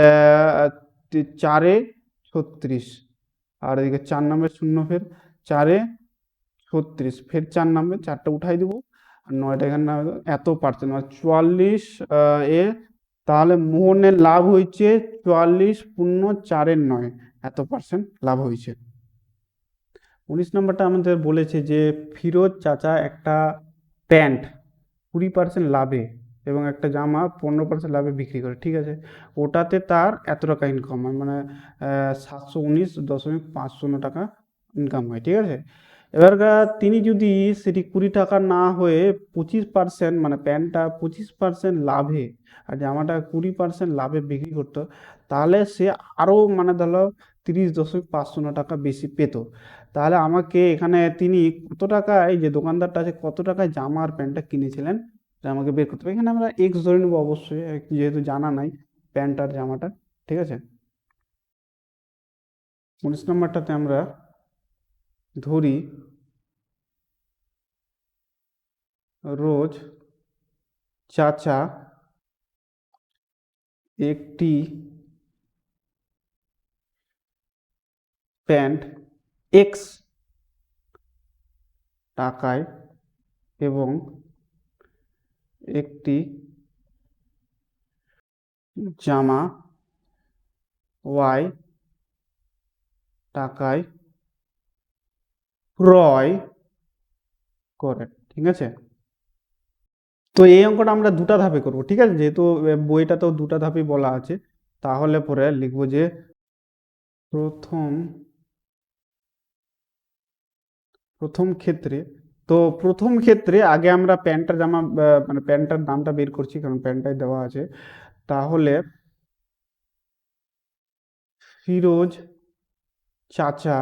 4-এ 36, আর এদিকে 4 নামবে শূন্য, ফের 4-এ 36, ফের 4 নামবে, 4টা উঠাই দিব, আর 9টা এখানে নামবে, এত পার্সেন্ট মানে 44 এ। তাহলে মোহনের লাভ হয়েছে 44.4-9, এত পার্সেন্ট লাভ হয়েছে। 19 নম্বরটা আমাদের বলেছে যে ফিরোজ চাচা একটা প্যান্ট 20% লাভে এবং একটা জামা 15% লাভে বিক্রি করে। ঠিক আছে, ওটাতে তার এত টাকা ইনকাম হয়, মানে 719.50 টাকা ইনকাম হয়। ঠিক আছে, এবার তিনি যদি সেটি 20 টাকা না হয়ে 25%, মানে প্যান্টটা 25% লাভে আর জামাটা 20% লাভে বিক্রি করতো, তাহলে সে আরও মানে ধরো 30.50 টাকা বেশি পেত। তাহলে আমাকে এখানে তিনি কত টাকায়, যে দোকানদারটা আছে, কত টাকায় জামা আর প্যান্টটা কিনেছিলেন, এটা আমাকে বের করতে হবে। এখানে আমরা এক্স ধরে নেবো অবশ্যই, যেহেতু জানা নাই প্যান্ট আর জামাটা। ঠিক আছে, 19 নম্বরটাতে আমরা ধরি রোজ চাচা একটি প্যান্ট এক্স টাকায় এবং একটি জামা ওয়াই টাকায় ক্রয় করে। ঠিক আছে, তো এই অঙ্কটা আমরা দুটা ধাপে করব। ঠিক আছে, যেহেতু বইটাতেও দুটা ধাপে বলা আছে, তাহলে পরে লিখবো যে প্রথম প্রথম ক্ষেত্রে, তো প্রথম ক্ষেত্রে আগে আমরা প্যান্টটার জামা মানে প্যান্টটার দামটা বের করছি, কারণ প্যান্টটাই দেওয়া আছে। তাহলে ফিরোজ চাচা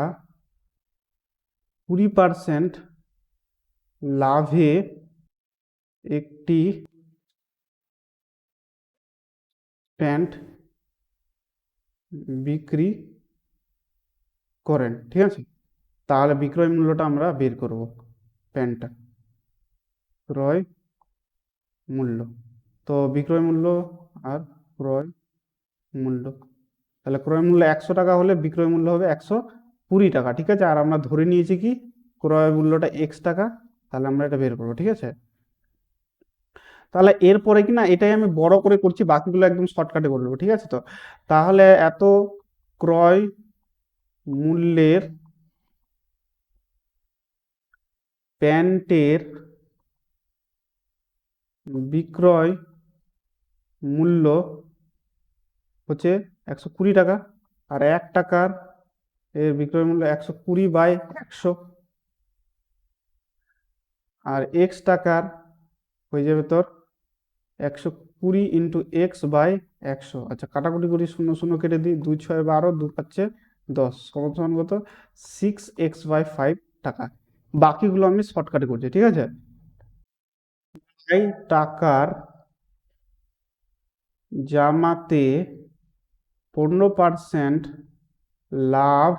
20% লাভে একটি প্যান্ট বিক্রি করেন। ঠিক আছে, তাহলে বিক্রয় মূল্যটা আমরা বের করব। প্যান্টটা ক্রয় মূল্য, তো বিক্রয় মূল্য আর ক্রয় মূল্য, তাহলে ক্রয় মূল্য 100 টাকা হলে বিক্রয় মূল্য হবে 120 টাকা, ঠিক আছে। আর আমরা ধরে নিয়েছি কি ক্রয় মূল্যটা X টাকা, তাহলে আমরা এটা বের করবো, ঠিক আছে। তাহলে এরপরে কি না এটাই আমি বড় করে করছি, বাকিগুলো একদম শর্টকাটে করে নেবো, ঠিক আছে। তো তাহলে এত ক্রয় মূল্যের প্যান্টের বিক্রয় মূল্য হচ্ছে 120 টাকা, আর 1 টাকার এর বিক্রয় মূল্য 120/100, আর X টাকার হয়ে যাবে তোর 120 × X/100। আচ্ছা, কাটাকুটি করি, 0 0 কেটে দিই, 2 6 12, 2 5 10, সমান সমান কত 6X/5 টাকা। বাকিগুলো আমি শর্টকাটে করছি, ঠিক আছে। এই টাকার জামাতে 15% লাভ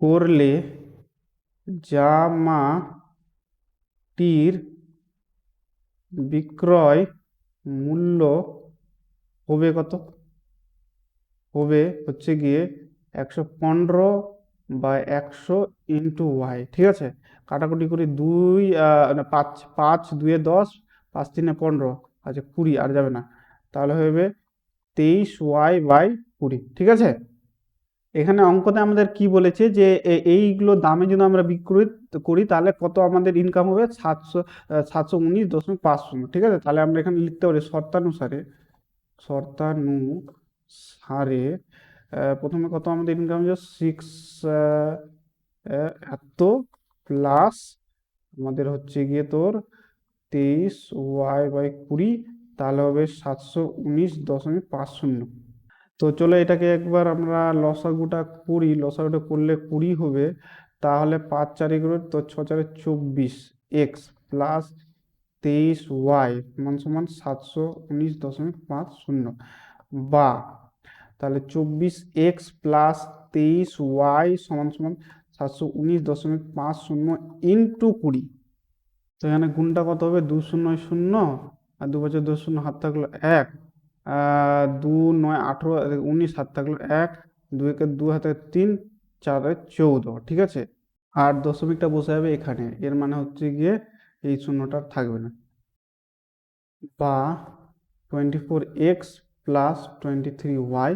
করলে জামাটির বিক্রয় মূল্য হবে কত? হবে হচ্ছে গিয়ে 115/100 × Y, ঠিক আছে। কাটাকুটি করি, 2 5 5 2 10, 5 3 15, আচ্ছা 20 আর যাবে না, তাহলে হবে 23Y/20, ঠিক আছে। এখানে অঙ্কতে আমাদের কি বলেছে যে এইগুলো দামে যদি আমরা বিক্রি করি তাহলে কত আমাদের ইনকাম হবে, 719.50, ঠিক আছে। তাহলে আমরা এখানে লিখতে পারি শর্তানুসারে প্রথমে কত আমাদের ইনকাম হচ্ছে 6 এত প্লাস আমাদের হচ্ছে গিয়ে তোর 23Y/20, তাহলে হবে 719.50। তো চলো এটাকে একবার আমরা লসাগুটা করি, লসাগুটা করলে 20 হবে, তাহলে 5 4 তো 6 4 24, X প্লাস 23Y সমান সমান 719.50, বা তাহলে 24X প্লাস 23Y সমান সমান 719.50 ইন্টু 20। তো এখানে গুণটা কত হবে, 2 0 0 আর 2 5 2 0, হাত থাকলো 1, 2 9 18, 19, হাত থাকলো 1, 2 একে 2, হাতে 3, 4 14, ঠিক আছে। আর দশমিকটা বসে যাবে এখানে, এর মানে হচ্ছে গিয়ে এই শূন্যটা আর থাকবে না, বা 24X প্লাস 23Y,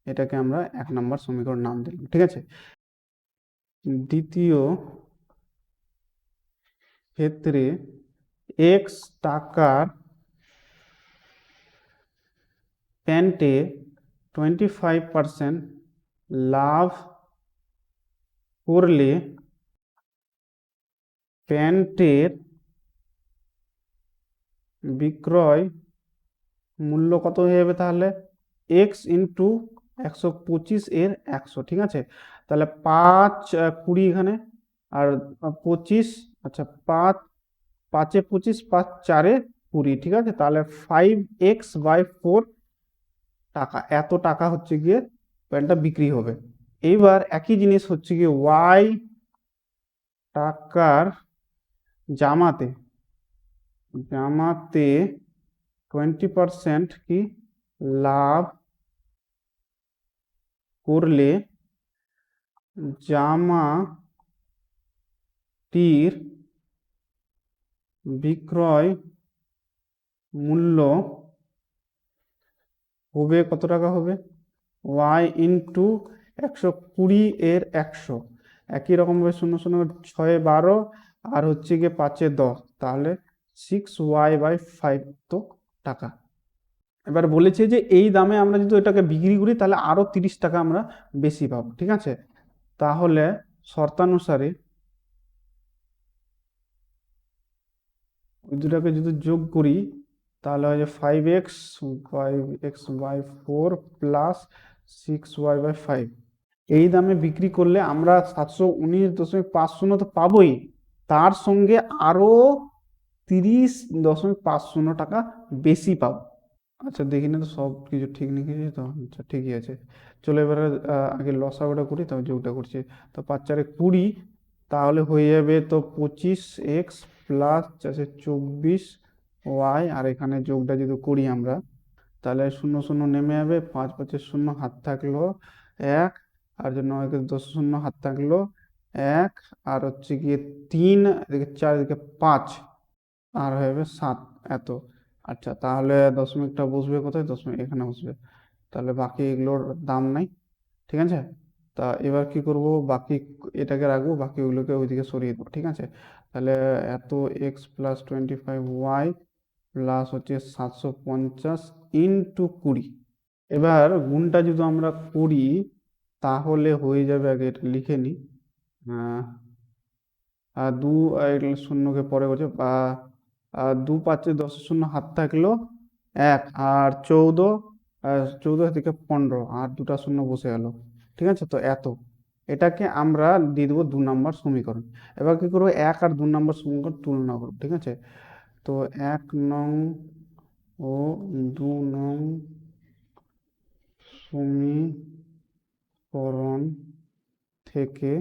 এটাকে আমরা 1 নম্বর সমীকরণ নাম দিলাম, ঠিক আছে। দ্বিতীয় ক্ষেত্রে X টাকার প্যান্টে 25% লাভ করলে প্যান্টের বিক্রয় মূল্য কত হয়ে যাবে, তাহলে X ইন্টু 125 এর 100, ঠিক আছে। তাহলে 5 20 এখানে, আর 25, আচ্ছা 5 5 25, 5 4 20, ঠিক আছে। তাহলে 5X/4 টাকা, এত টাকা হচ্ছে গিয়ে প্যান্টটা বিক্রি হবে। এইবার একই জিনিস হচ্ছে গিয়ে Y টাকার জামাতে 20% কি লাভ করলে জামাটির বিক্রয় মূল্য হবে কত টাকা হবে, Y ইন্টু 120 এর 100, একই রকমভাবে 0 0 6 12, আর হচ্ছে গিয়ে 5 10, তাহলে 6Y/5 তো টাকা। এবার বলেছে যে এই দামে আমরা যদি এটাকে বিক্রি করি তাহলে আরো 30 টাকা আমরা বেশি পাবো, ঠিক আছে। তাহলে শর্তানুসারে ওই দুটাকে যদি যোগ করি তাহলে হয় যে 5X/4 প্লাস 6Y/5, এই দামে বিক্রি করলে আমরা 719.50 তো পাবোই, তার সঙ্গে আরো 30.50 টাকা বেশি পাবো। আচ্ছা দেখি না তো সব কিছু ঠিক লিখেছি তো, আচ্ছা ঠিকই আছে। চলো এবারে আগে লসাগুটা করি তারপর যোগটা করছি। তো 5 4 20, তাহলে হয়ে যাবে তো 25x প্লাস আছে 24y, আর এখানে যোগটা যদি করি আমরা তাহলে শূন্য শূন্য নেমে যাবে, 5 5 শূন্য, হাত থাকলো 1, আর যে 9 10 শূন্য হাত থাকলো 1, আর হচ্ছে গিয়ে 3, এদিকে 4, এদিকে 5, আর হয়ে যাবে 7, এত। আচ্ছা তাহলে দশমিকটা বসবে কোথায়? দশমিক এখানে বসবে। তাহলে বাকি এগুলোর দাম নাই, ঠিক আছে। তা এবার কি করব, বাকি এটাকে রাখবো, বাকিগুলোকে ওইদিকে সরিয়ে দেবো, ঠিক আছে। তাহলে এত এক্স প্লাস 25y প্লাস হচ্ছে 750 ইন্টু 20। এবার গুণটা যদি আমরা করি তাহলে হয়ে যাবে, আগে এটা লিখে নিই। আহ, আর এগুলো শূন্যকে পরে করছে, দু পাঁচে 10 শূন্য হাত থাকলো 1, আর 14, 14 থেকে 15, আর দুটা শূন্য বসে গেল, ঠিক আছে। তো এত, এটাকে আমরা দিয়ে দেবো 2 নম্বর সমীকরণ। এবার কি করবো, 1 আর 2 নম্বর সমীকরণ তুলনা করবো, ঠিক আছে। তো 1 নং ও 2 নং সমীকরণ থেকে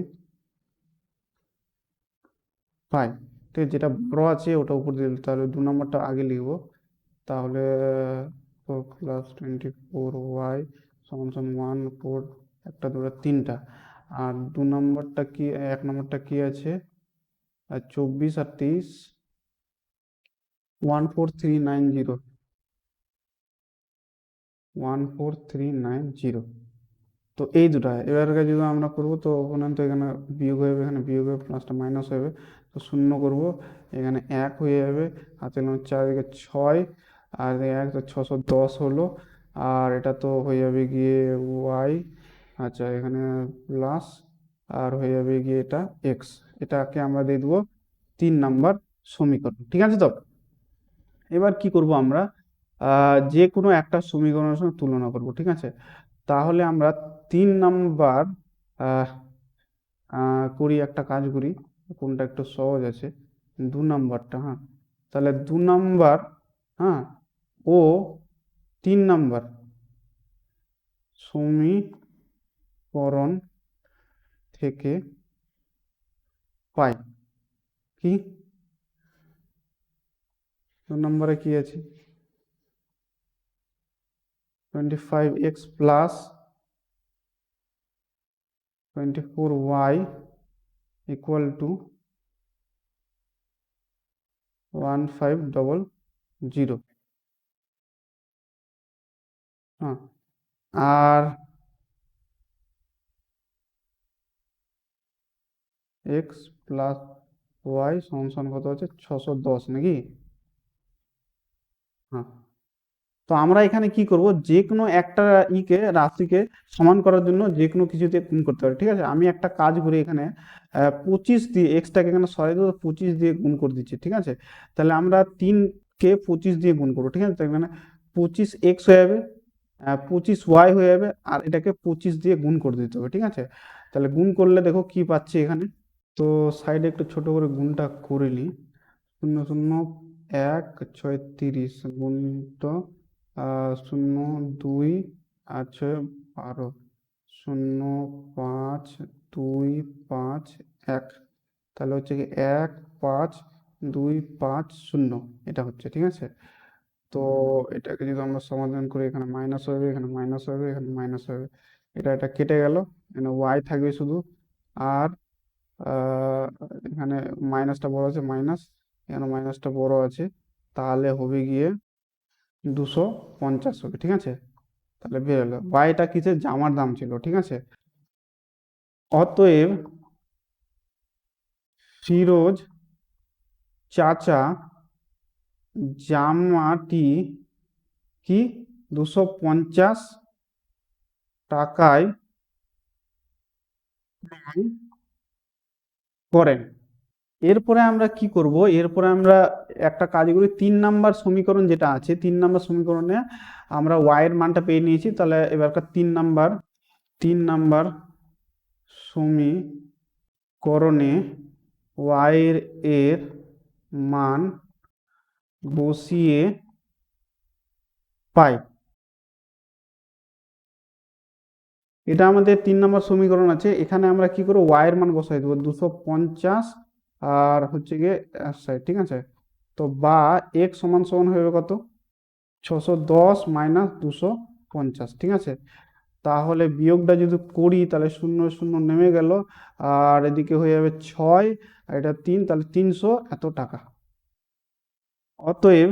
পাই, ঠিক আছে। যেটা বড় আছে ওটা উপর দিয়ে দিলে, তাহলে 2 নম্বরটা আগে লিখবো। তাহলে 4 + 24y সমান সমান 1 4, একটা দুটো তিনটা, আর 2 নম্বরটা কি, 1 নম্বরটা কি আছে, আর 24 আর 23, 14390, 14390। তো এই দুটা এবারকে যদি আমরা করবো তো ওখানে তো এখানে বিয়োগ হয়ে যাবে, এখানে বিয়োগ হয়ে প্লাসটা মাইনাস হবে, তো শূন্য করব, এখানে 1 হয়ে যাবে, হাতে গেলাম 4, দিকে 6, আর এদিকে 1, তো 610 হলো। আর এটা তো হয়ে যাবে গিয়ে ওয়াই, আচ্ছা এখানে প্লাস, আর হয়ে যাবে গিয়ে এটা এক্স। এটাকে আমরা দিয়ে দেবো 3 নম্বর সমীকরণ, ঠিক আছে। তো এবার কি করব আমরা, যে কোনো একটা সমীকরণের সঙ্গে তুলনা করব, ঠিক আছে। তাহলে আমরা 3 নাম্বার আহ, করি, একটা কাজ করি, কোনটা একটু সহজ আছে, 2 নাম্বারটা, হ্যাঁ। তাহলে 2 নাম্বার, হ্যাঁ, ও 3 নাম্বার সমীকরণ থেকে পাই কি, 2 নম্বরে কি আছে, 25x plus 24y equal to 1500, হ্যাঁ। আর এক্স প্লাস ওয়াই সমান সমান কত হচ্ছে, 610 নাকি, হ্যাঁ। তো আমরা এখানে কি করব, যে কোনো একটা রাশিকে সমান করার জন্য যে কোনো কিছুতে গুণ করতে পারি, ঠিক আছে। আমি একটা কাজ করি এখানে, 25 দিয়ে এক্সটাকে এখানে সরাই দেবো, 25 দিয়ে গুণ করে দিচ্ছি, ঠিক আছে। তাহলে আমরা 3কে 25 দিয়ে গুণ করবো, ঠিক আছে। তো এখানে 25x হয়ে যাবে, 25y হয়ে যাবে, আর এটাকে 25 দিয়ে গুণ করে দিতে হবে, ঠিক আছে। তাহলে গুণ করলে দেখো কি পাচ্ছি এখানে। তো সাইডে একটু ছোট করে গুণটা করে নিই, 0 0 1 6 30 গুণ, তো 0 2 আর 6 12, 0 5 2 5 1, তাহলে হচ্ছে কি 1 5 2 5 0, এটা হচ্ছে, ঠিক আছে। তো এটাকে যদি আমরা সমাধান করি, এখানে মাইনাস হবে, এখানে মাইনাস হবে, এখানে মাইনাস হবে, এটা কেটে গেল, এখানে ওয়াই থাকবে শুধু। আর আহ, এখানে মাইনাসটা বড় আছে, মাইনাস, এখানে মাইনাসটা বড় আছে, তাহলে হবে গিয়ে 250 হবে, ঠিক আছে। তাহলে বেরোলো ওয়াইটা কিসের, জামার দাম ছিল, ঠিক আছে। অতএব ফিরোজ চাচা জামাটি কি 250 টাকায় ক্রয় করেন। এরপরে আমরা কি করব, এরপরে আমরা একটা কাজ করি, 3 নাম্বার সমীকরণ যেটা আছে, 3 নাম্বার সমীকরণে আমরা ওয়াই এর মানটা পেয়ে নিয়েছি, তাহলে এবারকার 3 নাম্বার সমীকরণে ওয়াই এর মান বসিয়ে পাই। এটা আমাদের 3 নম্বর সমীকরণ আছে। এখানে আমরা কি করবো, ওয়াই এর মান বসাই দেবো 250 আর হচ্ছে গিয়ে 60, ঠিক আছে। তো বা এক্স সমান সমান হয়ে যাবে কত, 610 মাইনাস 250, ঠিক আছে। তাহলে বিয়োগটা যদি করি তাহলে শূন্য শূন্য নেমে গেল, আর এদিকে হয়ে যাবে 6 আর এটা 3, তাহলে 300 এত টাকা। অতএব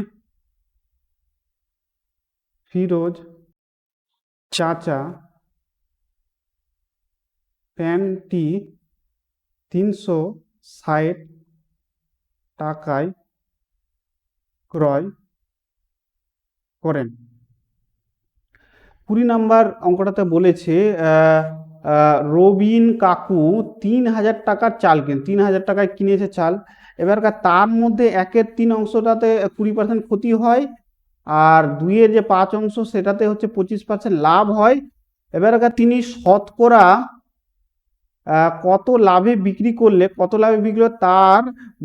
ফিরোজ চাচা প্যান্টটি 360 টাকায় ক্রয় করেন। 20 নম্বর অঙ্কটাতে বলেছে রবিন কাকু 3000 টাকার চাল 3000 টাকায় কিনেছে চাল। এবারকার তার মধ্যে 1/3 অংশটাতে 20% ক্ষতি হয়, আর 2-এর যে 5 অংশ সেটাতে হচ্ছে 25% লাভ হয়। এবারকার তিনি শতকরা কত লাভে বিক্রি করলে, কত লাভে বিক্রি করলে তার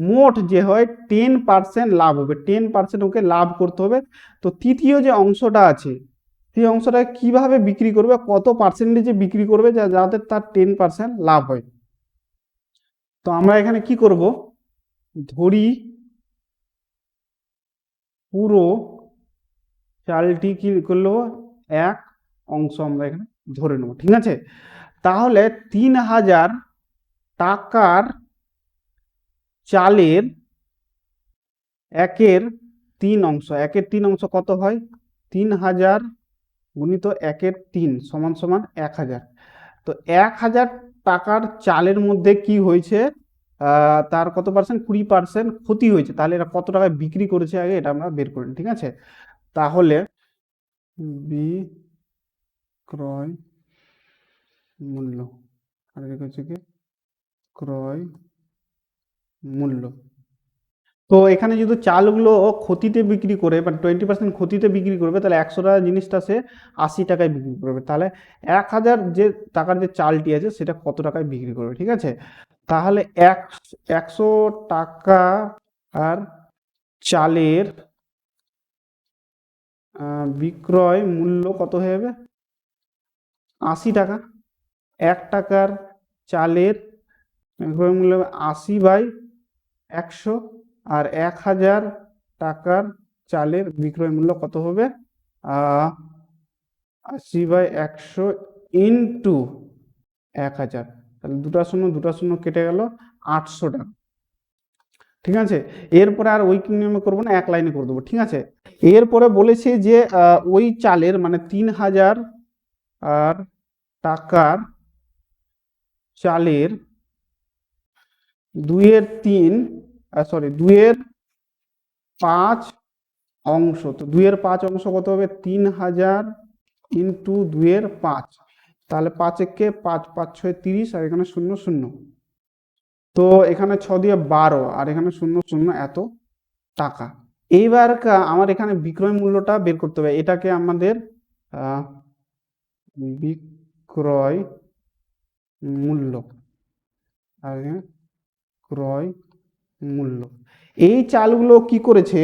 মোট যে হয় 10% লাভ হবে, 10% ওকে লাভ করতে হবে। তো তৃতীয় যে অংশটা আছে সেই অংশটা কিভাবে বিক্রি করবে, কত পার্সেন্টেজে বিক্রি করবে যাতে তার 10% লাভ হয়। তো আমরা এখানে কি করব, ধরি পুরো চালটি কি করলো, এক অংশ আমরা এখানে ধরে নেব, ঠিক আছে। তাহলে 3000 টাকার চালের 1/3 অংশ, 1/3 অংশ কত হয়, 3000 গুণিত 1/3 সমান সমান 1000। তো 1000 টাকার চালের মধ্যে কি হয়েছে, তার কত পার্সেন্ট, 20% ক্ষতি হয়েছে। তাহলে এটা কত টাকায় বিক্রি করেছে আগে এটা আমরা বের করি, ঠিক আছে। তাহলে বিক্রয় মূল্য, আর হচ্ছে কি ক্রয় মূল্য। তো এখানে যদি চালগুলো ক্ষতিতে বিক্রি করে বা 20% ক্ষতিতে বিক্রি করবে, তাহলে 100 টাকা জিনিসটা সে 80 টাকায় বিক্রি করবে। তাহলে 1000 যে টাকার যে চালটি আছে সেটা কত টাকায় বিক্রি করবে, ঠিক আছে। তাহলে 100 টাকা আর চালের বিক্রয় মূল্য কত হয়ে যাবে, 80 টাকা। 1 টাকার চালের বিক্রয় মূল্য 80/100, আর 1000 টাকার চালের বিক্রয় মূল্য কত হবে, 80/100 ইন্টু 1000। তাহলে দুটা শূন্য দুটা শূন্য কেটে গেল, 800 টাকা, ঠিক আছে। এরপরে আর ওই নিয়মে করবো না, এক লাইনে করে দেবো, ঠিক আছে। এরপরে বলেছে যে ওই চালের মানে 3000 আর টাকার চালের 2/3, সরি 2/5 অংশ। তো 2/5 অংশ কত হবে, 3000 ইন্টু 2/5, তাহলে 5 একে 5, 5 6 30, আর এখানে 0 0। তো এখানে 6 দিয়ে 12 আর এখানে 0 0 এত টাকা। এইবার আমার এখানে বিক্রয় মূল্যটা বের করতে হবে। এটাকে আমাদের বিক্রয় মূল্য, আর ক্রয় মূল্য। এই চালগুলো কি করেছে,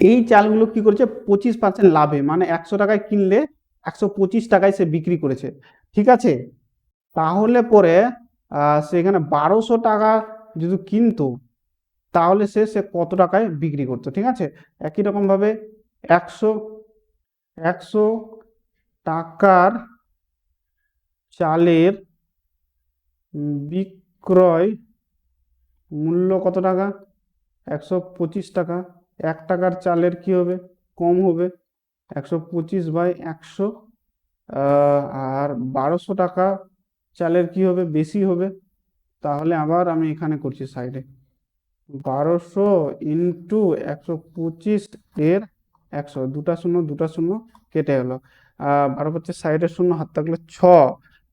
এই চালগুলো কি করেছে 25% লাভে, মানে 100 টাকায় কিনলে 125 টাকায় সে বিক্রি করেছে, ঠিক আছে। তাহলে পরে সে এখানে 1200 টাকা যদি কিনতো, তাহলে সে সে কত টাকায় বিক্রি করতো, ঠিক আছে। একই রকম ভাবে 100 100 টাকার চালের বিক্রয় মূল্য কত টাকা, 125 টাকা। 1 টাকার চালের কি হবে, কম হবে, 125/100। আর 1200 টাকা চালের কি হবে, বেশি হবে। তাহলে আবার আমি এখানে করছি সাইডে, 1200 ইন্টু 125 এর 100, দুটা শূন্য দুটা শূন্য কেটে গেল। 12 সাইডের শূন্য, হাত থাকলো 6,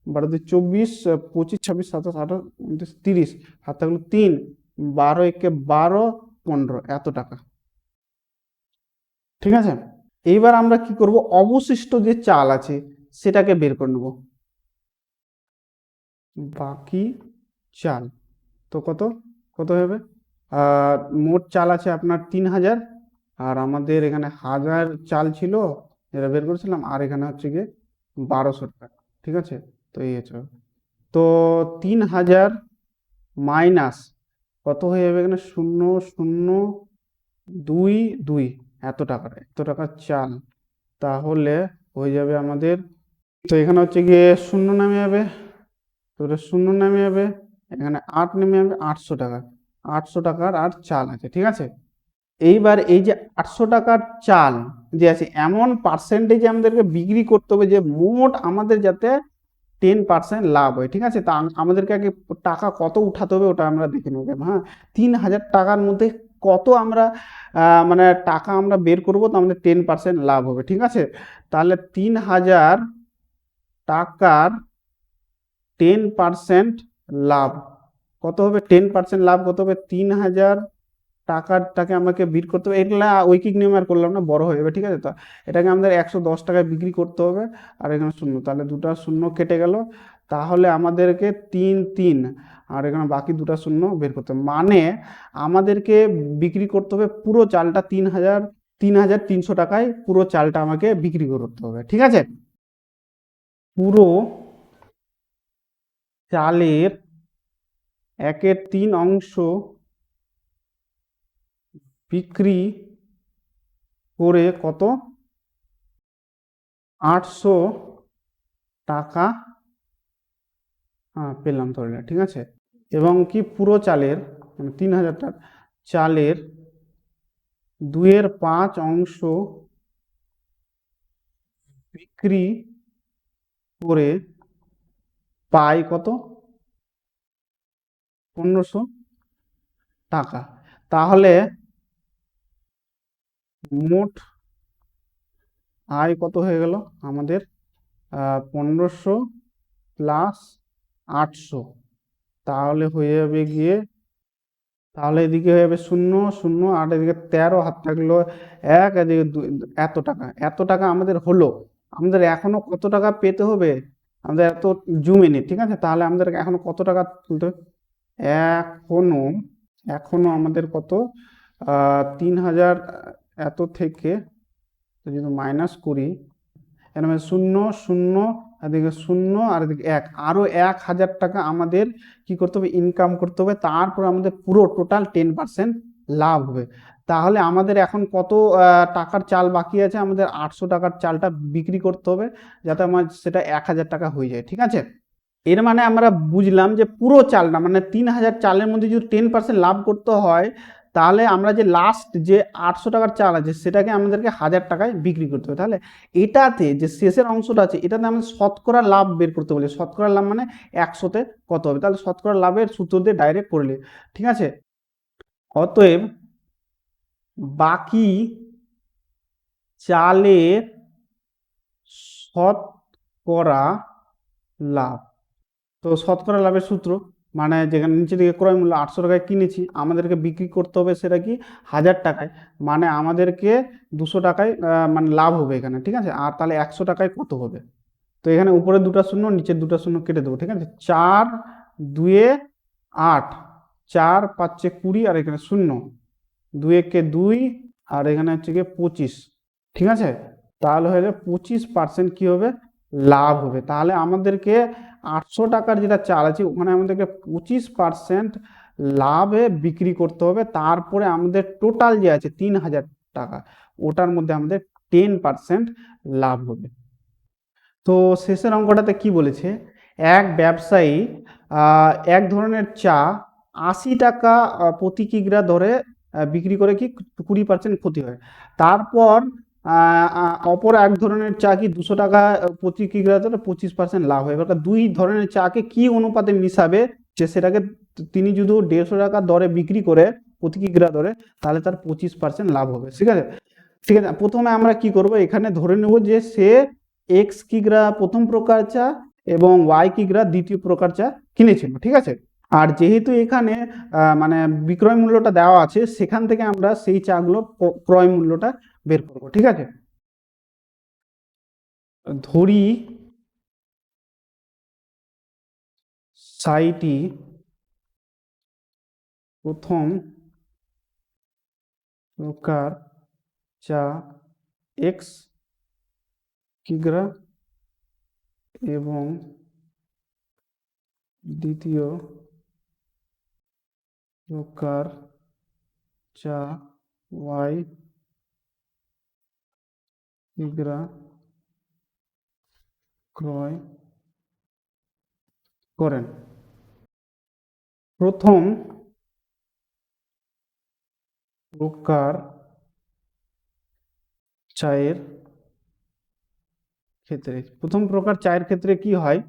12 2 24, 25 26 27 28 29 30, হাত থাকলো 3, 12 একে 12, 15 এত টাকা, ঠিক আছে। এইবার আমরা কি করব, অবশিষ্ট যে চাল আছে সেটাকে বের করে নেব, বাকি চাল। তো কত কত হবে, মোট চাল আছে আপনার 3000, আর আমাদের এখানে 1000 চাল ছিল, যেটা বের করেছিলাম, আর এখানে হচ্ছে গিয়ে 1200 টাকা। ঠিক আছে, তো এই হচ্ছে, তো 3000 মাইনাস কত হয়ে যাবে এখানে, 0,022 এত টাকার চাল, তাহলে হয়ে যাবে আমাদের, তো এখানে হচ্ছে গিয়ে শূন্য নামে যাবে, তো এটা শূন্য নামে যাবে, এখানে 8 নেমে যাবে, 800 টাকা, 800 টাকার আর চাল আছে। ঠিক আছে, এইবার এই যে 800 টাকার চাল যে আছে, এমন পার্সেন্টেজে আমাদেরকে বিক্রি করতে হবে যে মোট আমাদের যাতে 10% লাভ হয়। ঠিক আছে, তা আমাদেরকে আগে টাকা কত উঠাতে হবে ওটা আমরা দেখে নেব। হ্যাঁ, 3000 টাকার মধ্যে কত আমরা মানে টাকা আমরা বের করবো, তো আমাদের 10% লাভ হবে। ঠিক আছে, তাহলে 3000 টাকার 10% লাভ কত হবে, 10% লাভ কত হবে, 3000 টাকারটাকে আমাকে বিট করতে হবে, এগুলা ঐকিক নিয়মে আর করলাম না, বড় হয়ে যাবে। ঠিক আছে, তো এটাকে আমাদের 110 টাকায় বিক্রি করতে হবে, আর এখানে শূন্য, তাহলে দুটা শূন্য কেটে গেল, তাহলে আমাদেরকে 3 আর এখানে বাকি দুটা শূন্য বের করতে হবে, মানে আমাদেরকে বিক্রি করতে হবে পুরো চালটা 3300 টাকায়, পুরো চালটা আমাকে বিক্রি করতে হবে। ঠিক আছে, পুরো চালের 1/3 বিক্রি করে কত, 800 টাকা পেলাম ধরে না। ঠিক আছে, এবং কি পুরো চালের মানে 3000 টাকা চালের 2/5 বিক্রি করে পাই কত, 1500 টাকা, তাহলে মোট আয় কত হয়ে গেল আমাদের, 1500 প্লাস 800, তাহলে হয়ে যাবে গিয়ে, তাহলে এদিকে হয়ে যাবে শূন্য শূন্য, আর এদিকে 13, হাত থাকলো 1, এদিকে এত টাকা আমাদের হলো। আমাদের এখনো কত টাকা পেতে হবে, আমাদের এত জুমেনি। ঠিক আছে, তাহলে আমাদের এখনো কত টাকা তুলতে হবে, এখনো এখনো আমাদের কত, 3000 এত থেকে যদি মাইনাস করি, এর মানে শূন্য শূন্য, এদিকে শূন্য, আর এদিকে 1, আরো 1000 টাকা আমাদের কি করতে হবে, ইনকাম করতে হবে, তারপর আমাদের পুরো টোটাল 10% লাভ হবে। তাহলে আমাদের এখন কত টাকার চাল বাকি আছে, আমাদের 800 টাকার চালটা বিক্রি করতে হবে, যাতে আমার সেটা 1000 টাকা হয়ে যায়। ঠিক আছে, এর মানে আমরা বুঝলাম যে পুরো চালটা মানে 3000 চালের মধ্যে যদি 10% লাভ করতে হয়, তাহলে আমরা যে লাস্ট যে 800 টাকার চাল আছে সেটাকে আমাদেরকে 1000 টাকায় বিক্রি করতে হবে। তাহলে এটাতে যে শেষের অংশটা আছে, এটাতে আমাদের শতকরা লাভ বের করতে বলে, শতকরা লাভ মানে 100তে কত হবে, তাহলে শতকরা লাভের সূত্র দিয়ে ডাইরেক্ট করলে। ঠিক আছে, অতএব বাকি চালের শতকরা লাভ, তো শতকরা লাভের সূত্র মানে যেখানে নিচে দিকে ক্রয় মূল্য 800 টাকায় কিনেছি, আমাদেরকে বিক্রি করতে হবে সেটা কি 1000 টাকায়, মানে আমাদেরকে 200 টাকায় মানে লাভ হবে এখানে। ঠিক আছে, আর তাহলে 100 টাকায় কত হবে, তো এখানে উপরে দুটা শূন্য নিচের দুটা শূন্য কেটে দেবো। ঠিক আছে, 4 2 8, 4 5 20, আর এখানে শূন্য, 2 একে 2, আর এখানে হচ্ছে গিয়ে 25। ঠিক আছে, তাহলে হয়ে যাবে 25% কি হবে, লাভ হবে। তাহলে আমাদেরকে 800 টাকার যেটা চাল আছে ওখানে আমাদেরকে 25% লাভে বিক্রি করতে হবে, তারপরে আমাদের টোটাল যে আছে 3000 টাকা, ওটার মধ্যে আমাদের 10% লাভ হবে। তো শেষের অঙ্কটাতে কি বলেছে, এক ব্যবসায়ী এক ধরনের চা 80 টাকা প্রতি কিগ্রা দরে বিক্রি করে কি 20% ক্ষতি হয়, তারপর অপর এক ধরনের চা কি 200 টাকা প্রতি কিগ্রা দরে 25% লাভ হয়। এবার দুই ধরনের চাকে কি অনুপাতে মিশাবে, যে সেটাকে তিনি যদি 150 টাকা দরে বিক্রি করে প্রতি কিগ্রা দরে, তাহলে তার 25% লাভ হবে। ঠিক আছে, ঠিক আছে, প্রথমে আমরা কি করব, এখানে ধরে নেব যে সে এক্স কিগ্রা প্রথম প্রকার চা এবং ওয়াই কিগ্রা দ্বিতীয় প্রকার চা কিনেছিল। ঠিক আছে, আর যেহেতু এখানে মানে বিক্রয় মূল্যটা দেওয়া আছে, সেখান থেকে আমরা সেই চাগুলো ক্রয় মূল্যটা বের করব। ঠিক আছে, ধরি সাইটি প্রথম প্রকার চা এক্স কিগ্রা এবং দ্বিতীয় প্রকার চা ওয়াই কিগ্রা ক্রয় করেন। প্রথম প্রকার চায়ের ক্ষেত্রে, প্রথম প্রকার চায়ের ক্ষেত্রে কি হয়,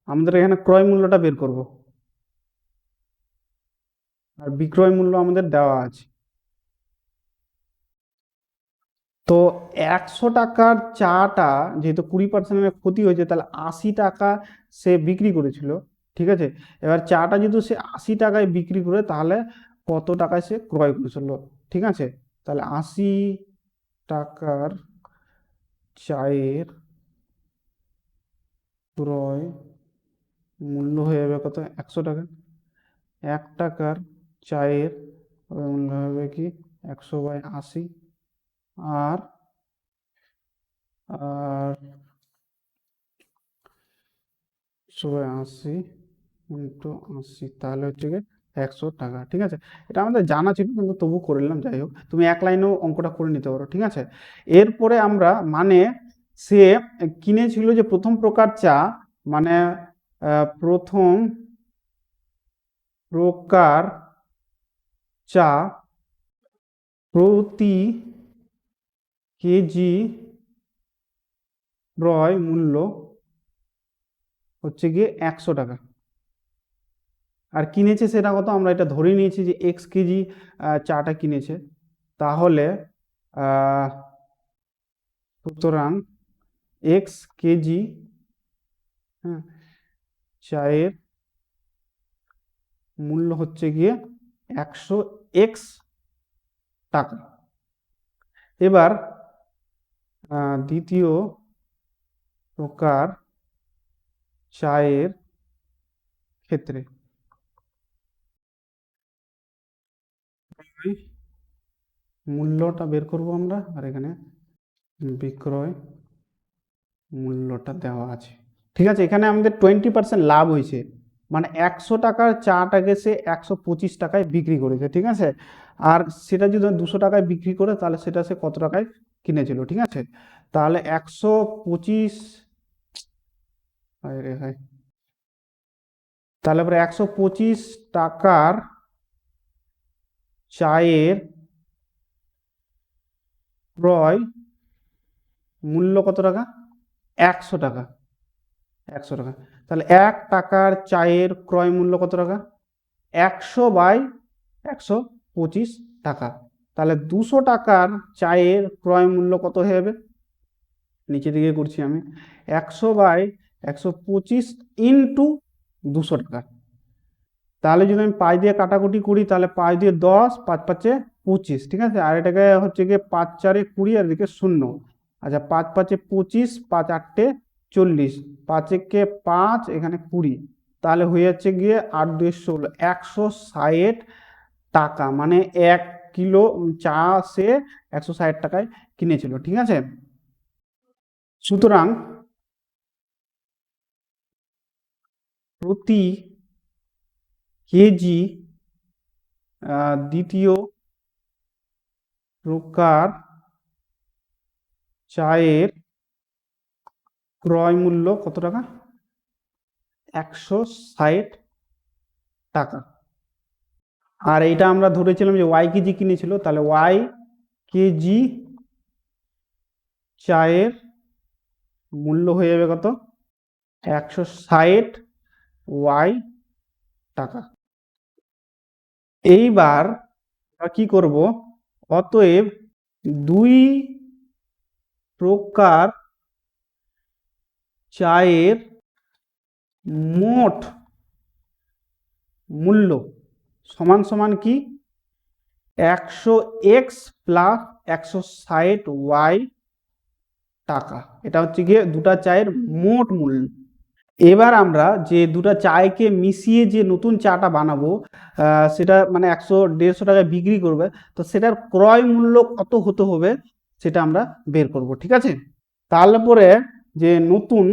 আমাদের এখানে ক্রয় মূল্যটা বের করব, আর বিক্রয় মূল্য আমাদের দেওয়া আছে। তো 100 টাকার চাটা যেহেতু 20% ক্ষতি হয়েছে, তাহলে 80 টাকা সে বিক্রি করেছিল, ঠিক আছে। এবার চাটা যদি সে 80 টাকায় বিক্রি করে, তাহলে কত টাকায় সে ক্রয় করেছিল, ঠিক আছে। তাহলে 80 টাকার চায়ের ক্রয় মূল্য হয়ে যাবে কত, 100 টাকা। 1 টাকার চায়ের মূল্য হবে কি 100/80, আর আর 100/80 ইন্টু 80, তাহলে হচ্ছে গিয়ে 100 টাকা, ঠিক আছে। এটা আমাদের জানা ছিল, কিন্তু তবু করে নিলাম। যাই হোক, তুমি এক লাইনেও অঙ্কটা করে নিতে পারো, ঠিক আছে। এরপরে আমরা মানে সে কিনেছিল যে প্রথম প্রকার চা, মানে প্রথম প্রকার চা প্রতি কেজি ক্রয় মূল্য হচ্ছে গিয়ে 100 টাকা। আর কিনেছে সেটা কত, আমরা এটা ধরে নিয়েছি যে x কেজি চাটা কিনেছে। তাহলে সুতরাং x কেজি, হ্যাঁ, চায়ের মূল্য হচ্ছে গিয়ে 100x টাকা। এবার দ্বিতীয় প্রকার চায়ের ক্ষেত্রে মূল্যটা বের করব আমরা, আর এখানে বিক্রয় মূল্যটা দেওয়া আছে, ঠিক আছে। এখানে আমাদের 20% লাভ হয়েছে, মানে 100 টাকার চাটাকে সে 125 টাকায় বিক্রি করেছে, ঠিক আছে। আর সেটা যদি 200 টাকায় বিক্রি করে, তাহলে সেটা সে কত টাকায় কিনেছিল, ঠিক আছে। তাহলে 125, রে ভাই, তাহলে এবার 125 টাকার চায়ের ক্রয় মূল্য কত টাকা, 100 টাকা। 100 টাকা, তাহলে 1 টাকার চায়ের ক্রয় মূল্য কত টাকা, 100/125 টাকা। তাহলে 200 টাকার চায়ের ক্রয় মূল্য কত হয়ে যাবে, নিচে দিকে করছি আমি, 100/125 ইন্টু 200 টাকা। তাহলে যদি আমি 5 দিয়ে কাটাকুটি করি, তাহলে 5 দিয়ে 10, 5×5 = 25, ঠিক আছে। আর এটাকে হচ্ছে গিয়ে 5×4 = 20, আর এদিকে 0। আচ্ছা, 5×5 = 25, 5×8 = 40, 5×1 = 5, এখানে 20, তাহলে হয়ে যাচ্ছে গিয়ে 8×2 = 16, 160 টাকা। মানে 1 কিলো চা সে 160 টাকায় কিনেছিল, ঠিক আছে। সুতরাং প্রতি কেজি দ্বিতীয় প্রকার চায়ের ক্রয় মূল্য কত টাকা, 160 টাকা। আর এইটা আমরা ধরেছিলাম যে y কেজি কিনেছিল, তাহলে y কেজি চায়ের মূল্য হয়ে যাবে কত, 160 টাকা। এইবার আমরা কি করব, অতএব দুই প্রকার চায়ের মোট মূল্য সমান সমান কি, 100x প্লাস 160y টাকা। এটা হচ্ছে গিয়ে দুটা চায়ের মোট মূল্য। এবার আমরা যে দুটা চায়কে মিশিয়ে যে নতুন চাটা বানাবো, সেটা মানে 100-150 টাকায় বিক্রি করবে, তো সেটার ক্রয় মূল্য কত হতে হবে, সেটা আমরা বের করব, ঠিক আছে। তারপরে যে নতুন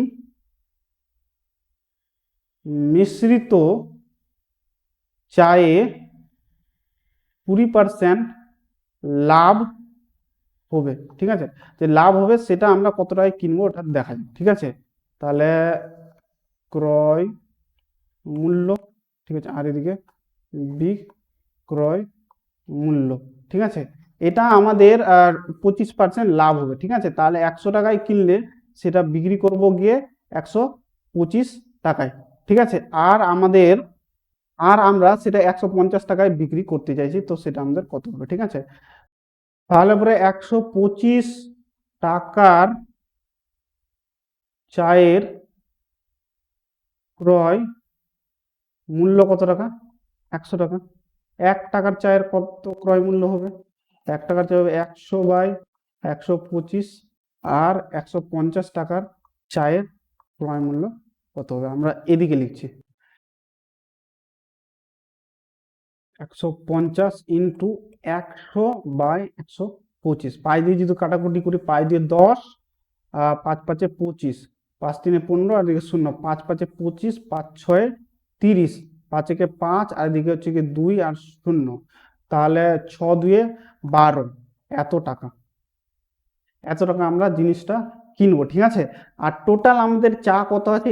মিশ্রিত চায়ে 20% লাভ হবে, ঠিক আছে। যে লাভ হবে সেটা আমরা কত টাকায় কিনবো ওটা দেখা যায়, ঠিক আছে। তাহলে ক্রয় মূল্য, ঠিক আছে, আর এদিকে বিক্রয় মূল্য, ঠিক আছে। এটা আমাদের 25% লাভ হবে, ঠিক আছে। তাহলে 100 টাকায় কিনলে সেটা বিক্রি করব গিয়ে 125 টাকায়, ঠিক আছে। আর আমরা সেটা 150 টাকায় বিক্রি করতে চাইছি, তো সেটা আমাদের কত হবে, ঠিক আছে। তাহলে পরে 125 টাকার চায়ের ক্রয় মূল্য কত টাকা? 100 টাকা। 1 টাকার চায়ের কত ক্রয় মূল্য হবে? 1 টাকার চাই হবে 100/125, আর 150 টাকার চায়ের ক্রয় মূল্য কত হবে? আমরা এদিকে লিখছি 150 ইন্টু 100/125। পাই দিয়ে যদি কাটাকুটি করি, পাই দিয়ে 10, 5 5 25, 5 3 15, আর এদিকে 0, 5 5 25, 5 6 30, 5 1 5, আর এদিকে হচ্ছে কি 2 আর 0, তাহলে 6 2 12। এত টাকা আমরা জিনিসটা কিনবো, ঠিক আছে। আর টোটাল আমাদের চা কত আছে?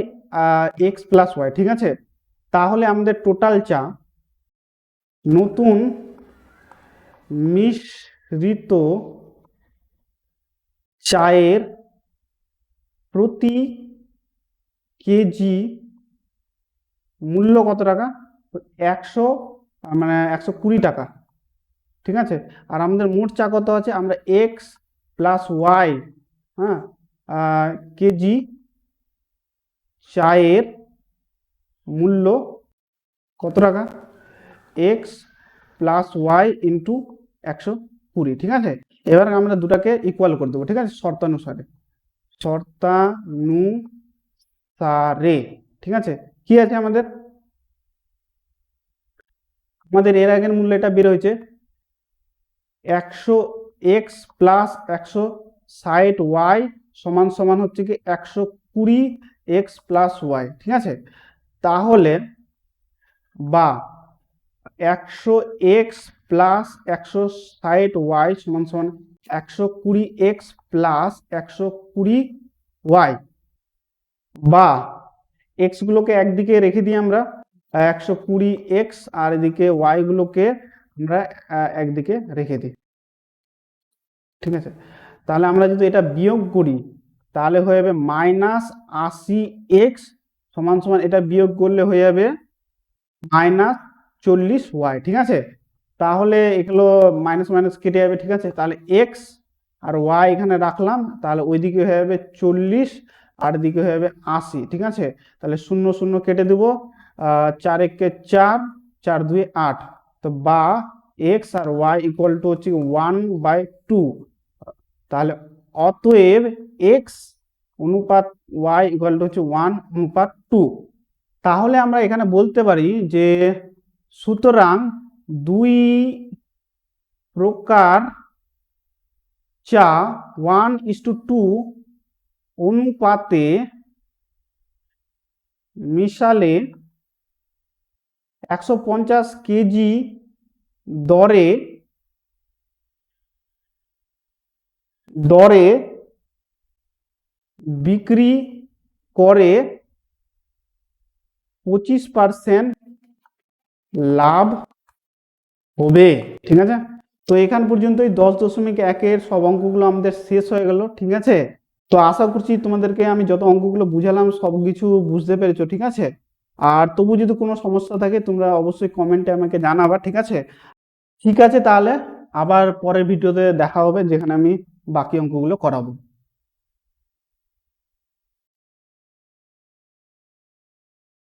x+y, ঠিক আছে। তাহলে আমাদের টোটাল চা, নতুন মিশ্রিত চায়ের প্রতি কেজি মূল্য কত টাকা? 100, মানে 120 টাকা, ঠিক আছে। আর আমাদের মোট চা কত আছে? আমরা x+y, হ্যাঁ, কেজি চায়ের মূল্য কত টাকা? x+y ইন্টু 120, ঠিক আছে। এবার আমরা দুটাকে ইকুয়াল করে দেবো, ঠিক আছে, শর্তানুসারে, ঠিক আছে। কি আছে আমাদের? এর আগের মূল্য এটা বের হয়েছে 100x প্লাস 160y সমান সমান হচ্ছে কি 120x+y, ঠিক আছে। তাহলে বা 100x প্লাস 160y সমান সমান 120x প্লাস 120y, বা x গুলোকে একদিকে রেখে দিই আমরা 120x, আর এদিকে y গুলোকে আমরা একদিকে রেখে দিই, ঠিক আছে। তাহলে আমরা যদি এটা বিয়োগ করি তাহলে হয়ে যাবে -80x সমান সমান, এটা বিয়োগ করলে হয়ে যাবে -40y, ঠিক আছে। তাহলে এগুলো মাইনাস মাইনাস কেটে যাবে, ঠিক আছে। তাহলে x আর y এখানে রাখলাম, তাহলে ওইদিকে হয়ে যাবে 40 আর এদিকে হয়ে যাবে 80, ঠিক আছে। তাহলে 0 0 কেটে দেব, 4 1 4, 4 2 8, তো বা x আর y ইকুয়াল টু হচ্ছে 1/2। তাহলে অতএব x অনুপাত y ইকুয়াল টু হচ্ছে 1/2। তাহলে আমরা এখানে বলতে পারি যে সুতরাং দুই প্রকার চা 1:2 অনুপাতে মিশালে 150 কেজি দরে বিক্রি করে 25% লাভ হবে, ঠিক আছে। তো এখান পর্যন্তই 10.1 সব অঙ্কগুলো আমাদের শেষ হয়ে গেল, ঠিক আছে। তো আশা করছি তোমাদেরকে আমি যত অঙ্কগুলো বুঝালাম সব কিছু বুঝতে পেরেছো, ঠিক আছে। আর তবু যদি কোনো সমস্যা থাকে তোমরা অবশ্যই কমেন্টে আমাকে জানাবা, ঠিক আছে। ঠিক আছে, তাহলে আবার পরের ভিডিওতে দেখা হবে যেখানে আমি বাকি অঙ্কগুলো করাবো।